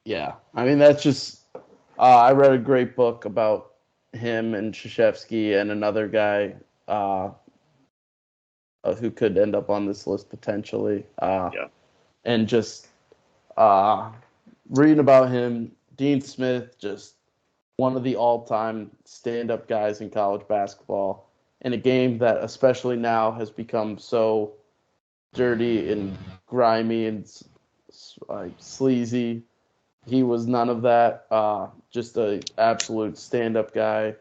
Yeah, I mean that's just. I read a great book about him and Krzyzewski and another guy who could end up on this list potentially. Yeah. And just reading about him, Dean Smith, just one of the all-time stand-up guys in college basketball in a game that, especially now, has become so dirty and grimy and like sleazy. He was none of that. Just an absolute stand-up guy,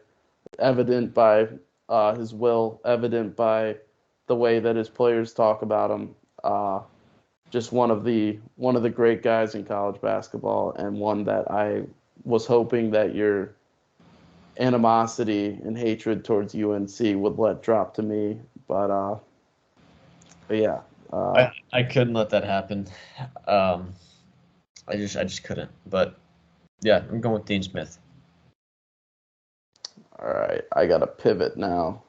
evident by his will, evident by the way that his players talk about him. Just one of the great guys in college basketball, and one that I was hoping that your animosity and hatred towards UNC would let drop to me. But yeah. I couldn't let that happen. I just couldn't. But yeah, I'm going with Dean Smith. All right, I got to pivot now.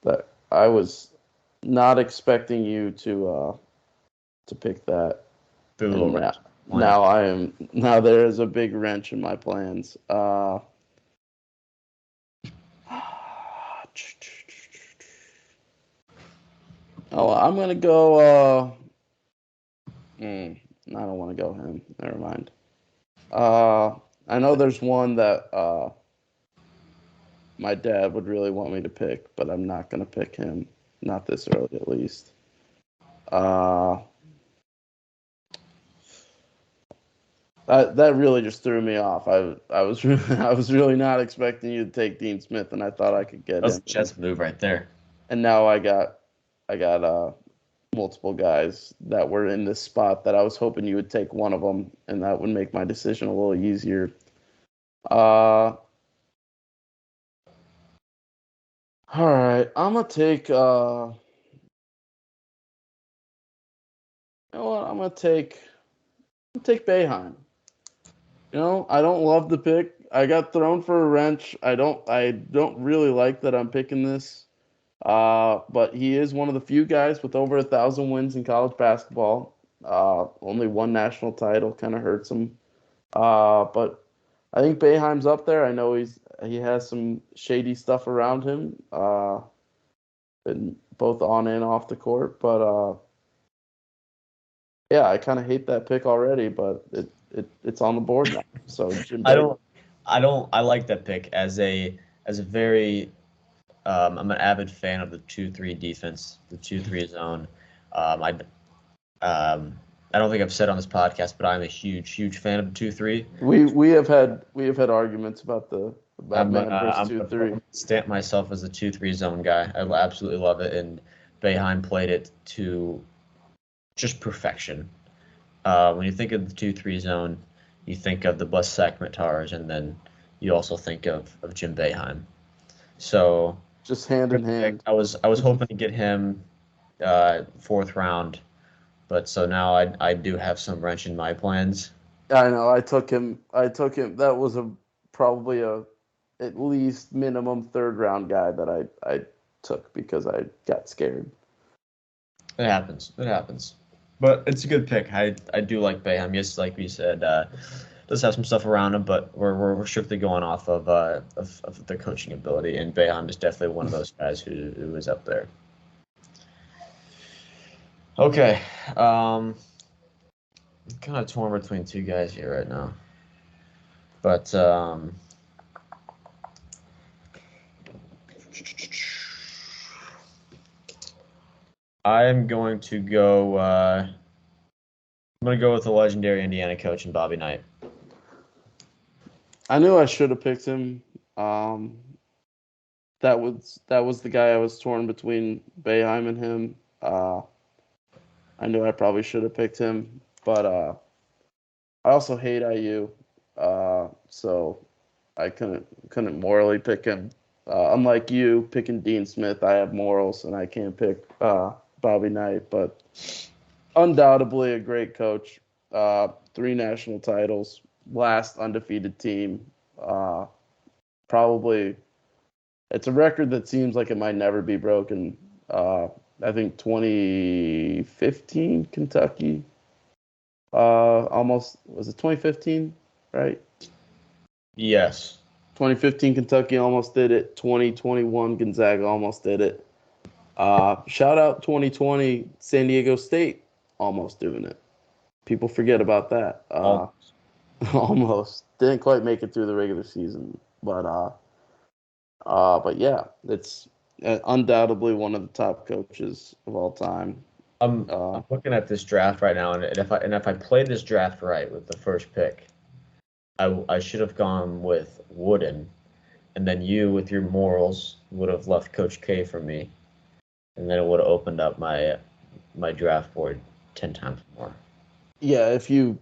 But I was not expecting you to pick that. Now I am. Now there is a big wrench in my plans. Oh, I'm gonna go. I don't want to go him. Never mind. I know there's one that my dad would really want me to pick, but I'm not gonna pick him. Not this early, at least. That really just threw me off. I was really not expecting you to take Dean Smith, and I thought I could get him. That's a chess move right there. And now I got multiple guys that were in this spot that I was hoping you would take one of them, and that would make my decision a little easier. All right, I'm gonna take. You know what? I'm gonna take Boeheim. You know, I don't love the pick. I got thrown for a wrench. I don't really like that I'm picking this. But he is one of the few guys with over 1,000 wins in college basketball. Only one national title kind of hurts him. But I think Boeheim's up there. I know he has some shady stuff around him, and both on and off the court. But yeah, I kind of hate that pick already, but it's on the board now. So Jim I like that pick as a very. I'm an avid fan of the 2-3 defense, the 2-3 zone. I don't think I've said on this podcast, but I'm a huge fan of the 2-3. We have had arguments about man versus 2-3. I'm stamp myself as a 2-3 zone guy. I absolutely love it, and Boeheim played it to just perfection. When you think of the 2-3 zone, you think of the Blessed Sacrament Tars, and then you also think of Jim Boeheim. So just hand in hand. I was hoping to get him fourth round, but so now I do have some wrench in my plans. I know. I took him. That was probably at least minimum third round guy that I took because I got scared. It happens. But it's a good pick. I do like Boeheim. Yes, like we said, does have some stuff around him, but we're strictly going off of the coaching ability, and Boeheim is definitely one of those guys who is up there. Okay, I'm kind of torn between two guys here right now, but I'm going to go. I'm going to go with the legendary Indiana coach and Bobby Knight. I knew I should have picked him. That was the guy I was torn between Boeheim and him. I knew I probably should have picked him, but I also hate IU, so I couldn't morally pick him. Unlike you picking Dean Smith, I have morals and I can't pick Bobby Knight, but undoubtedly a great coach. 3 national titles, last undefeated team. Probably it's a record that seems like it might never be broken. I think 2015 Kentucky. Almost was it 2015, right? Yes. 2015 Kentucky almost did it. 2021 Gonzaga almost did it. Shout out 2020 San Diego State almost doing it. People forget about that. Almost didn't quite make it through the regular season, but yeah, it's undoubtedly one of the top coaches of all time. I'm looking at this draft right now, and if I played this draft right with the first pick, I should have gone with Wooden, and then you with your morals would have left Coach K for me, and then it would have opened up my draft board 10 times more. Yeah, if you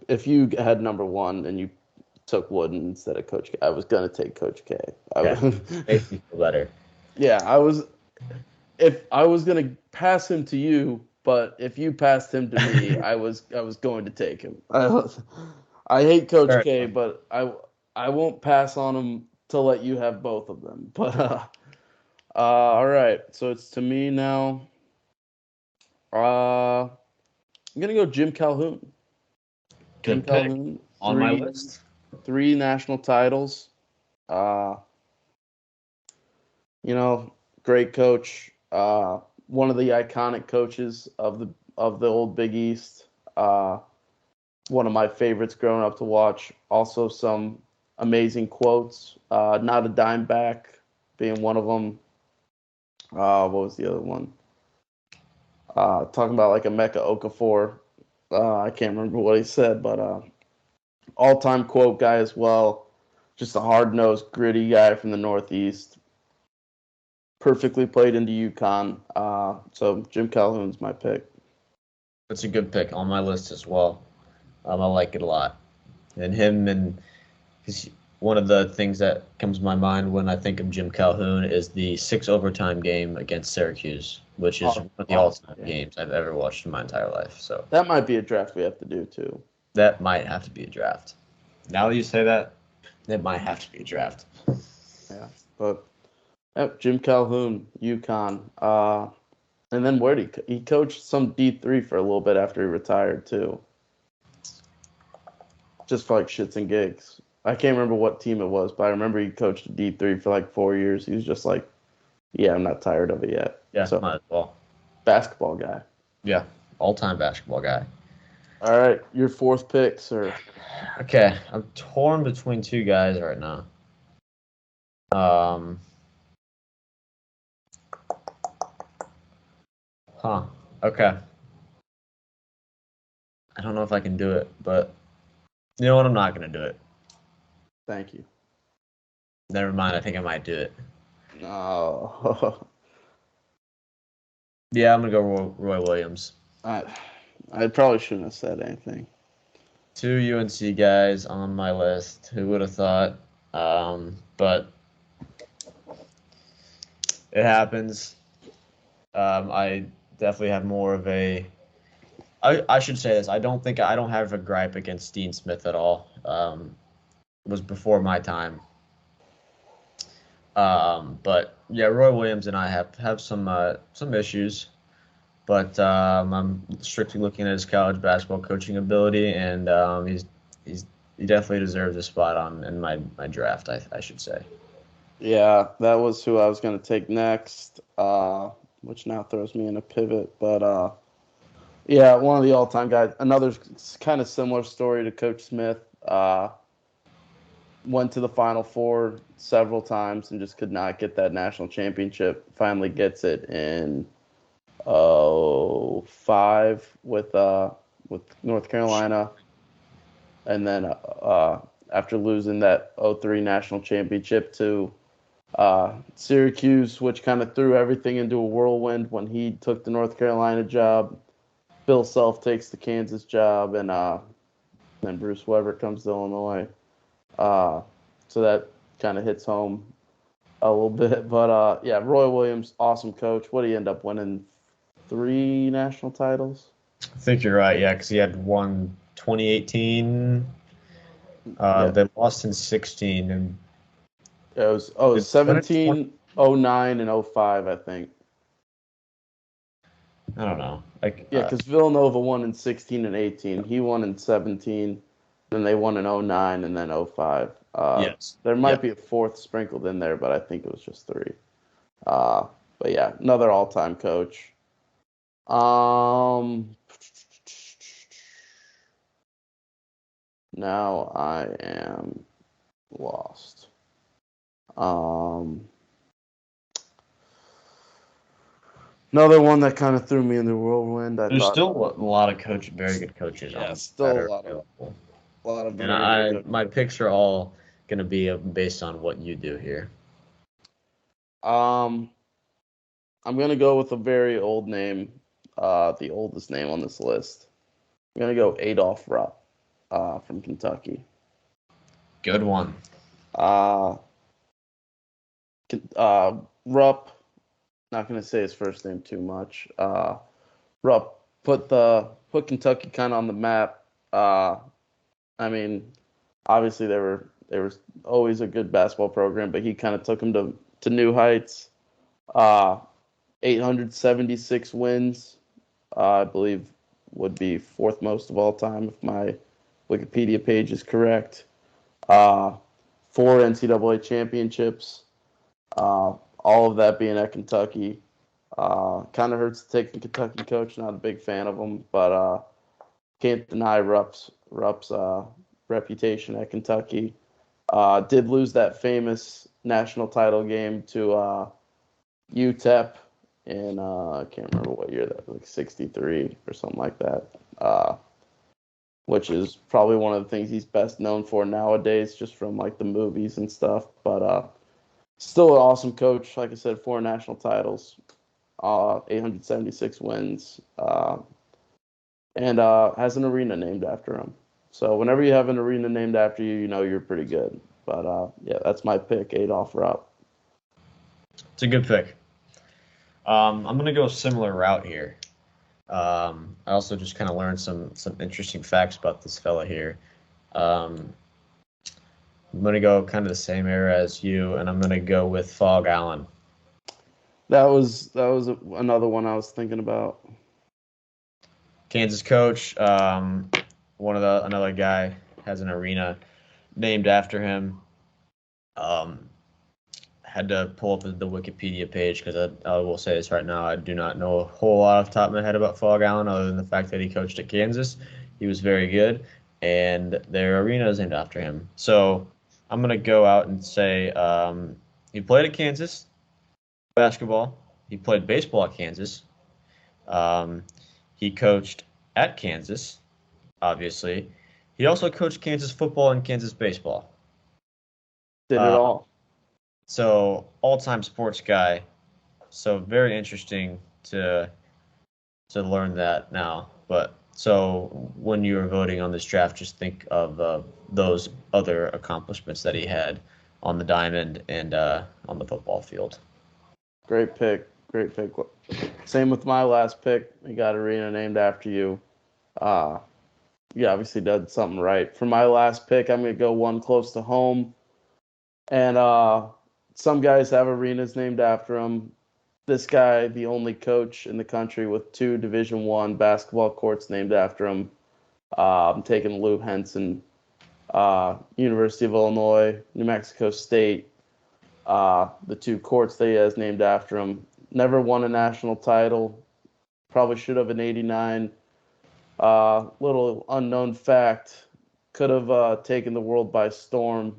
had number 1 and you took Wooden instead of Coach K, I was gonna take Coach K. Makes me feel better. Yeah, if I was gonna pass him to you, but if you passed him to me, I was going to take him. I hate Coach K, but I won't pass on him to let you have both of them. But all right, so it's to me now. I'm gonna go Jim Calhoun. Good pick. Calhoun, on my list. 3 national titles. Great coach. One of the iconic coaches of the old Big East. One of my favorites growing up to watch. Also some amazing quotes. Not a dime back being one of them. What was the other one? Talking about like Emeka Okafor. I can't remember what he said, but all-time quote guy as well. Just a hard-nosed, gritty guy from the Northeast. Perfectly played into UConn. So Jim Calhoun's my pick. That's a good pick on my list as well. I like it a lot. And because one of the things that comes to my mind when I think of Jim Calhoun is the 6 overtime game against Syracuse, which is one of the all-time games I've ever watched in my entire life. So that might be a draft we have to do too. That might have to be a draft. Now that you say that, it might have to be a draft. Yeah, but Jim Calhoun, UConn. And then where did he coached some D3 for a little bit after he retired too. Just for like shits and gigs. I can't remember what team it was, but I remember he coached D3 for like 4 years. He was just like, yeah, I'm not tired of it yet. Yeah, so, might as well. Basketball guy. Yeah, all-time basketball guy. All right, your 4th pick, sir. Okay, I'm torn between 2 guys right now. Okay. I don't know if I can do it, but you know what? I'm not going to do it. Thank you. Never mind. I think I might do it. No. Yeah, I'm going to go Roy Williams. I probably shouldn't have said anything. 2 UNC guys on my list. Who would have thought? But it happens. I definitely have more of a. I should say this. I don't have a gripe against Dean Smith at all. It was before my time. But yeah, Roy Williams and I have some issues. But I'm strictly looking at his college basketball coaching ability, and he definitely deserves a spot in my draft. I should say. Yeah, that was who I was going to take next, which now throws me in a pivot. But yeah, one of the all-time guys. Another kind of similar story to Coach Smith. Went to the Final Four several times and just could not get that national championship. Finally gets it in 2005 with North Carolina, and then after losing that 2003 national championship to Syracuse, which kind of threw everything into a whirlwind when he took the North Carolina job. Bill Self takes the Kansas job, and then Bruce Weber comes to Illinois. So that kind of hits home a little bit. But, yeah, Roy Williams, awesome coach. What did he end up winning? 3 national titles? I think you're right, yeah, because he had won 2018. Yeah. They lost in 16. And It was 17, 09, and 05, I think. I don't know. Yeah, because Villanova won in 16 and 18. He won in 17. Then they won in 09 and then 05. Yes. There might be a 4th sprinkled in there, but I think it was just 3. But yeah, another all-time coach. Now I am lost. Another one that kind of threw me in the whirlwind. There's still a lot of very good coaches. Yeah, still a lot of. And my picks are all going to be based on what you do here. I'm going to go with a very old name, the oldest name on this list. I'm going to go Adolph Rupp from Kentucky. Good one. Rupp, not going to say his first name too much. Rupp put Kentucky kind of on the map. I mean, obviously they were always a good basketball program, but he kind of took them to new heights. 876 wins, I believe, would be 4th most of all time if my Wikipedia page is correct. 4 NCAA championships, all of that being at Kentucky. Kind of hurts to take the Kentucky coach. Not a big fan of him, but can't deny Rupp's reputation at Kentucky. Did lose that famous national title game to UTEP in I can't remember what year that was, like 63 or something like that. Which is probably one of the things he's best known for nowadays, just from like the movies and stuff. But still an awesome coach. Like I said, 4 national titles, 876 wins, and has an arena named after him. So whenever you have an arena named after you, you know you're pretty good. But yeah, that's my pick, Adolph Rupp. It's a good pick. I'm going to go a similar route here. I also just kind of learned some interesting facts about this fella here. I'm going to go kind of the same era as you, and I'm going to go with Fog Allen. That was another one I was thinking about. Kansas coach. Another guy has an arena named after him. Had to pull up the Wikipedia page because I will say this right now. I do not know a whole lot off the top of my head about Fog Allen other than the fact that he coached at Kansas. He was very good, and their arena is named after him. So I'm going to go out and say he played at Kansas basketball. He played baseball at Kansas. He coached at Kansas, obviously. He also coached Kansas football and Kansas baseball. Did it all. So all-time sports guy. So very interesting to learn that now. But so when you were voting on this draft, just think of those other accomplishments that he had on the diamond and on the football field. Great pick. Same with my last pick. You got arena named after you. You obviously did something right. For my last pick, I'm going to go one close to home. And some guys have arenas named after him. This guy, the only coach in the country with 2 Division I basketball courts named after him. I'm taking Lou Henson, University of Illinois, New Mexico State. The 2 courts that he has named after him. Never won a national title. Probably should have in '89. Little unknown fact. Could have taken the world by storm.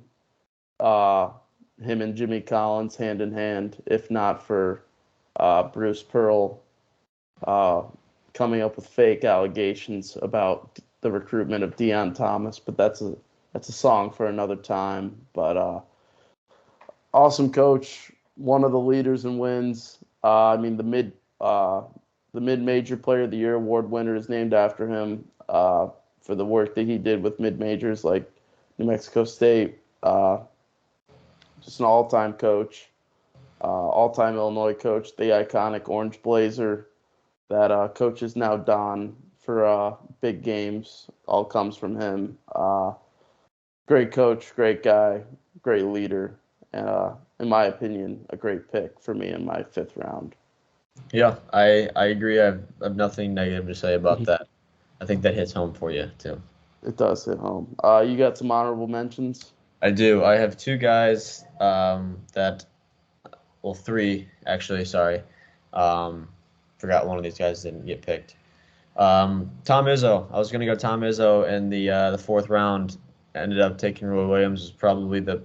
Him and Jimmy Collins hand in hand, if not for Bruce Pearl coming up with fake allegations about the recruitment of Deion Thomas. But that's a song for another time. But awesome coach, one of the leaders in wins. I mean the the Mid-Major Player of the Year award winner is named after him for the work that he did with mid-majors like New Mexico State. Just an all-time coach, all-time Illinois coach, the iconic Orange Blazer that coaches now don for big games. All comes from him. Great coach, great guy, great leader, and in my opinion, a great pick for me in my 5th round. Yeah, I agree. I have nothing negative to say about that. I think that hits home for you, too. It does hit home. You got some honorable mentions? I do. I have 2 guys well, 3, actually, sorry. Forgot one of these guys didn't get picked. Tom Izzo. I was going to go Tom Izzo in the 4th round. Ended up taking Roy Williams. Was probably the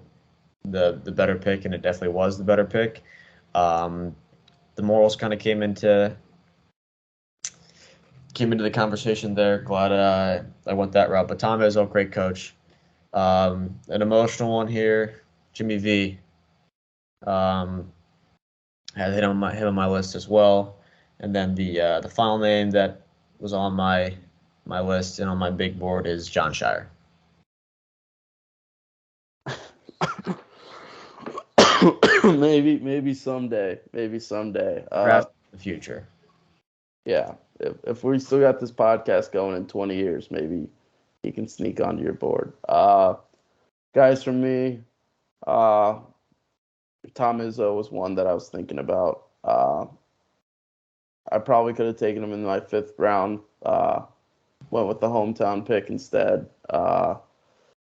better pick, and it definitely was the better pick. The morals kind of came into the conversation there. Glad I went that route. But Tom Izzo, great coach. An emotional one here, Jimmy V. Had him on my list as well. And then the final name that was on my list and on my big board is John Shire. Maybe someday. Perhaps in the future. Yeah. If we still got this podcast going in 20 years, maybe he can sneak onto your board. Guys, from me, Tom Izzo was one that I was thinking about. I probably could have taken him in my 5th round. Went with the hometown pick instead.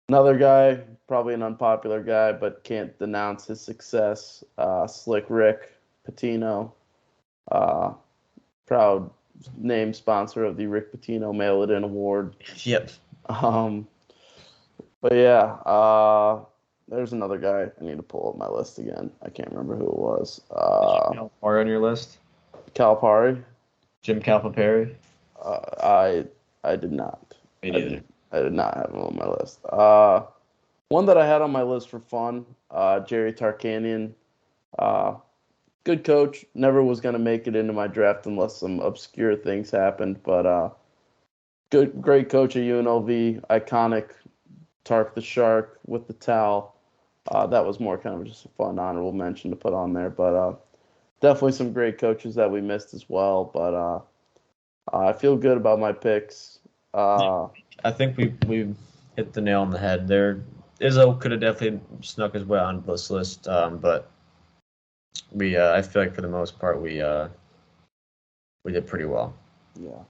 Another guy, probably an unpopular guy, but can't denounce his success. Slick Rick Pitino, proud name sponsor of the Rick Pitino Mail It In Award. Yep. But yeah, there's another guy. I need to pull up my list again. I can't remember who it was. Calipari on your list? Calipari? Jim Calipari? I did not. Me neither. I did not have him on my list. One that I had on my list for fun, Jerry Tarkanian. Good coach. Never was going to make it into my draft unless some obscure things happened. But great coach at UNLV. Iconic Tark the Shark with the towel. That was more kind of just a fun honorable mention to put on there. But definitely some great coaches that we missed as well. But I feel good about my picks. I think we hit the nail on the head there. Izzo could have definitely snuck his way on this list, but I feel like for the most part we did pretty well. Yeah.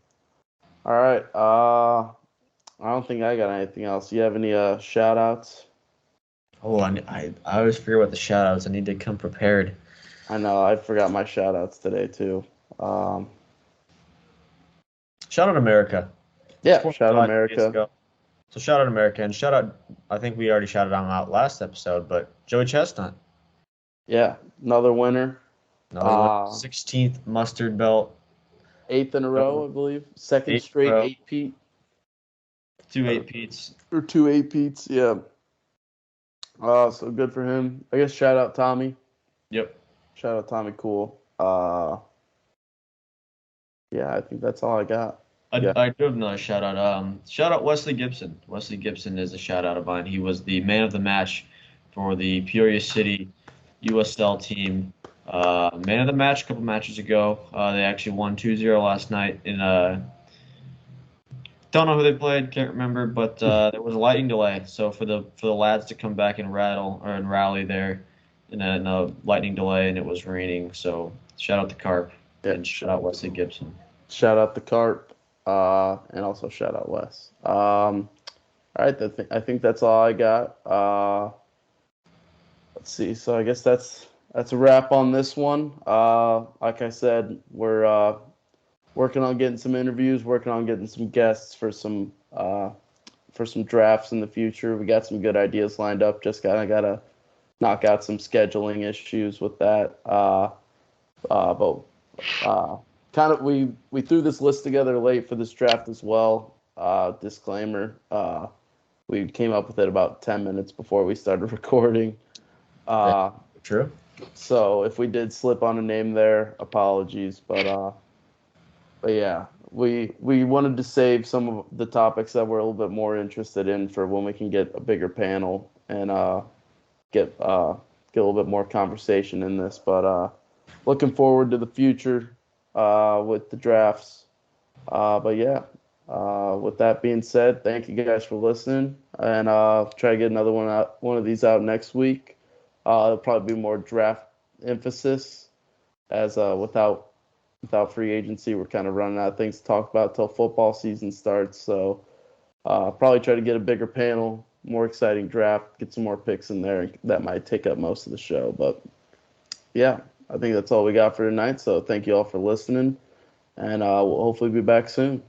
All right. I don't think I got anything else. You have any shout outs? Oh, I always forget about the shout outs. I need to come prepared. I know. I forgot my shout outs today too. Shout out America. Yeah, shout out America. So shout out America, and shout out, I think we already shouted him out last episode, but Joey Chestnut. Yeah, another winner. 16th mustard belt. 8th in a row, I believe. Second straight 8-peat. 2 8-peats. Or 2 8-peats, yeah. So good for him. I guess shout out Tommy. Yep. Shout out Tommy Kuhl. Yeah, I think that's all I got. I do have another shout out. Shout out Wesley Gibson. Wesley Gibson is a shout out of mine. He was the man of the match for the Peoria City USL team. Man of the match a couple matches ago. They actually won 2-0 last night in don't know who they played, can't remember, but there was a lightning delay. So for the lads to come back and rally there in a lightning delay, and it was raining. So shout out the Carp and shout out Wesley Gibson. Shout out the Carp. And also shout out Wes. All right, I think that's all I got. Let's see. So I guess that's a wrap on this one. Like I said, we're working on getting some interviews, working on getting some guests for some drafts in the future. We got some good ideas lined up. Just gotta knock out some scheduling issues with that. Kind of, we threw this list together late for this draft as well. Disclaimer, we came up with it about 10 minutes before we started recording. True. So if we did slip on a name there, apologies. But But yeah, we wanted to save some of the topics that we're a little bit more interested in for when we can get a bigger panel and get a little bit more conversation in this. But looking forward to the future with the drafts. But yeah, with that being said, thank you guys for listening, and try to get another one of these out next week. It'll probably be more draft emphasis, as without free agency, we're kind of running out of things to talk about till football season starts. So probably try to get a bigger panel, more exciting draft, get some more picks in there. That might take up most of the show, but yeah, I think that's all we got for tonight. So thank you all for listening, and we'll hopefully be back soon.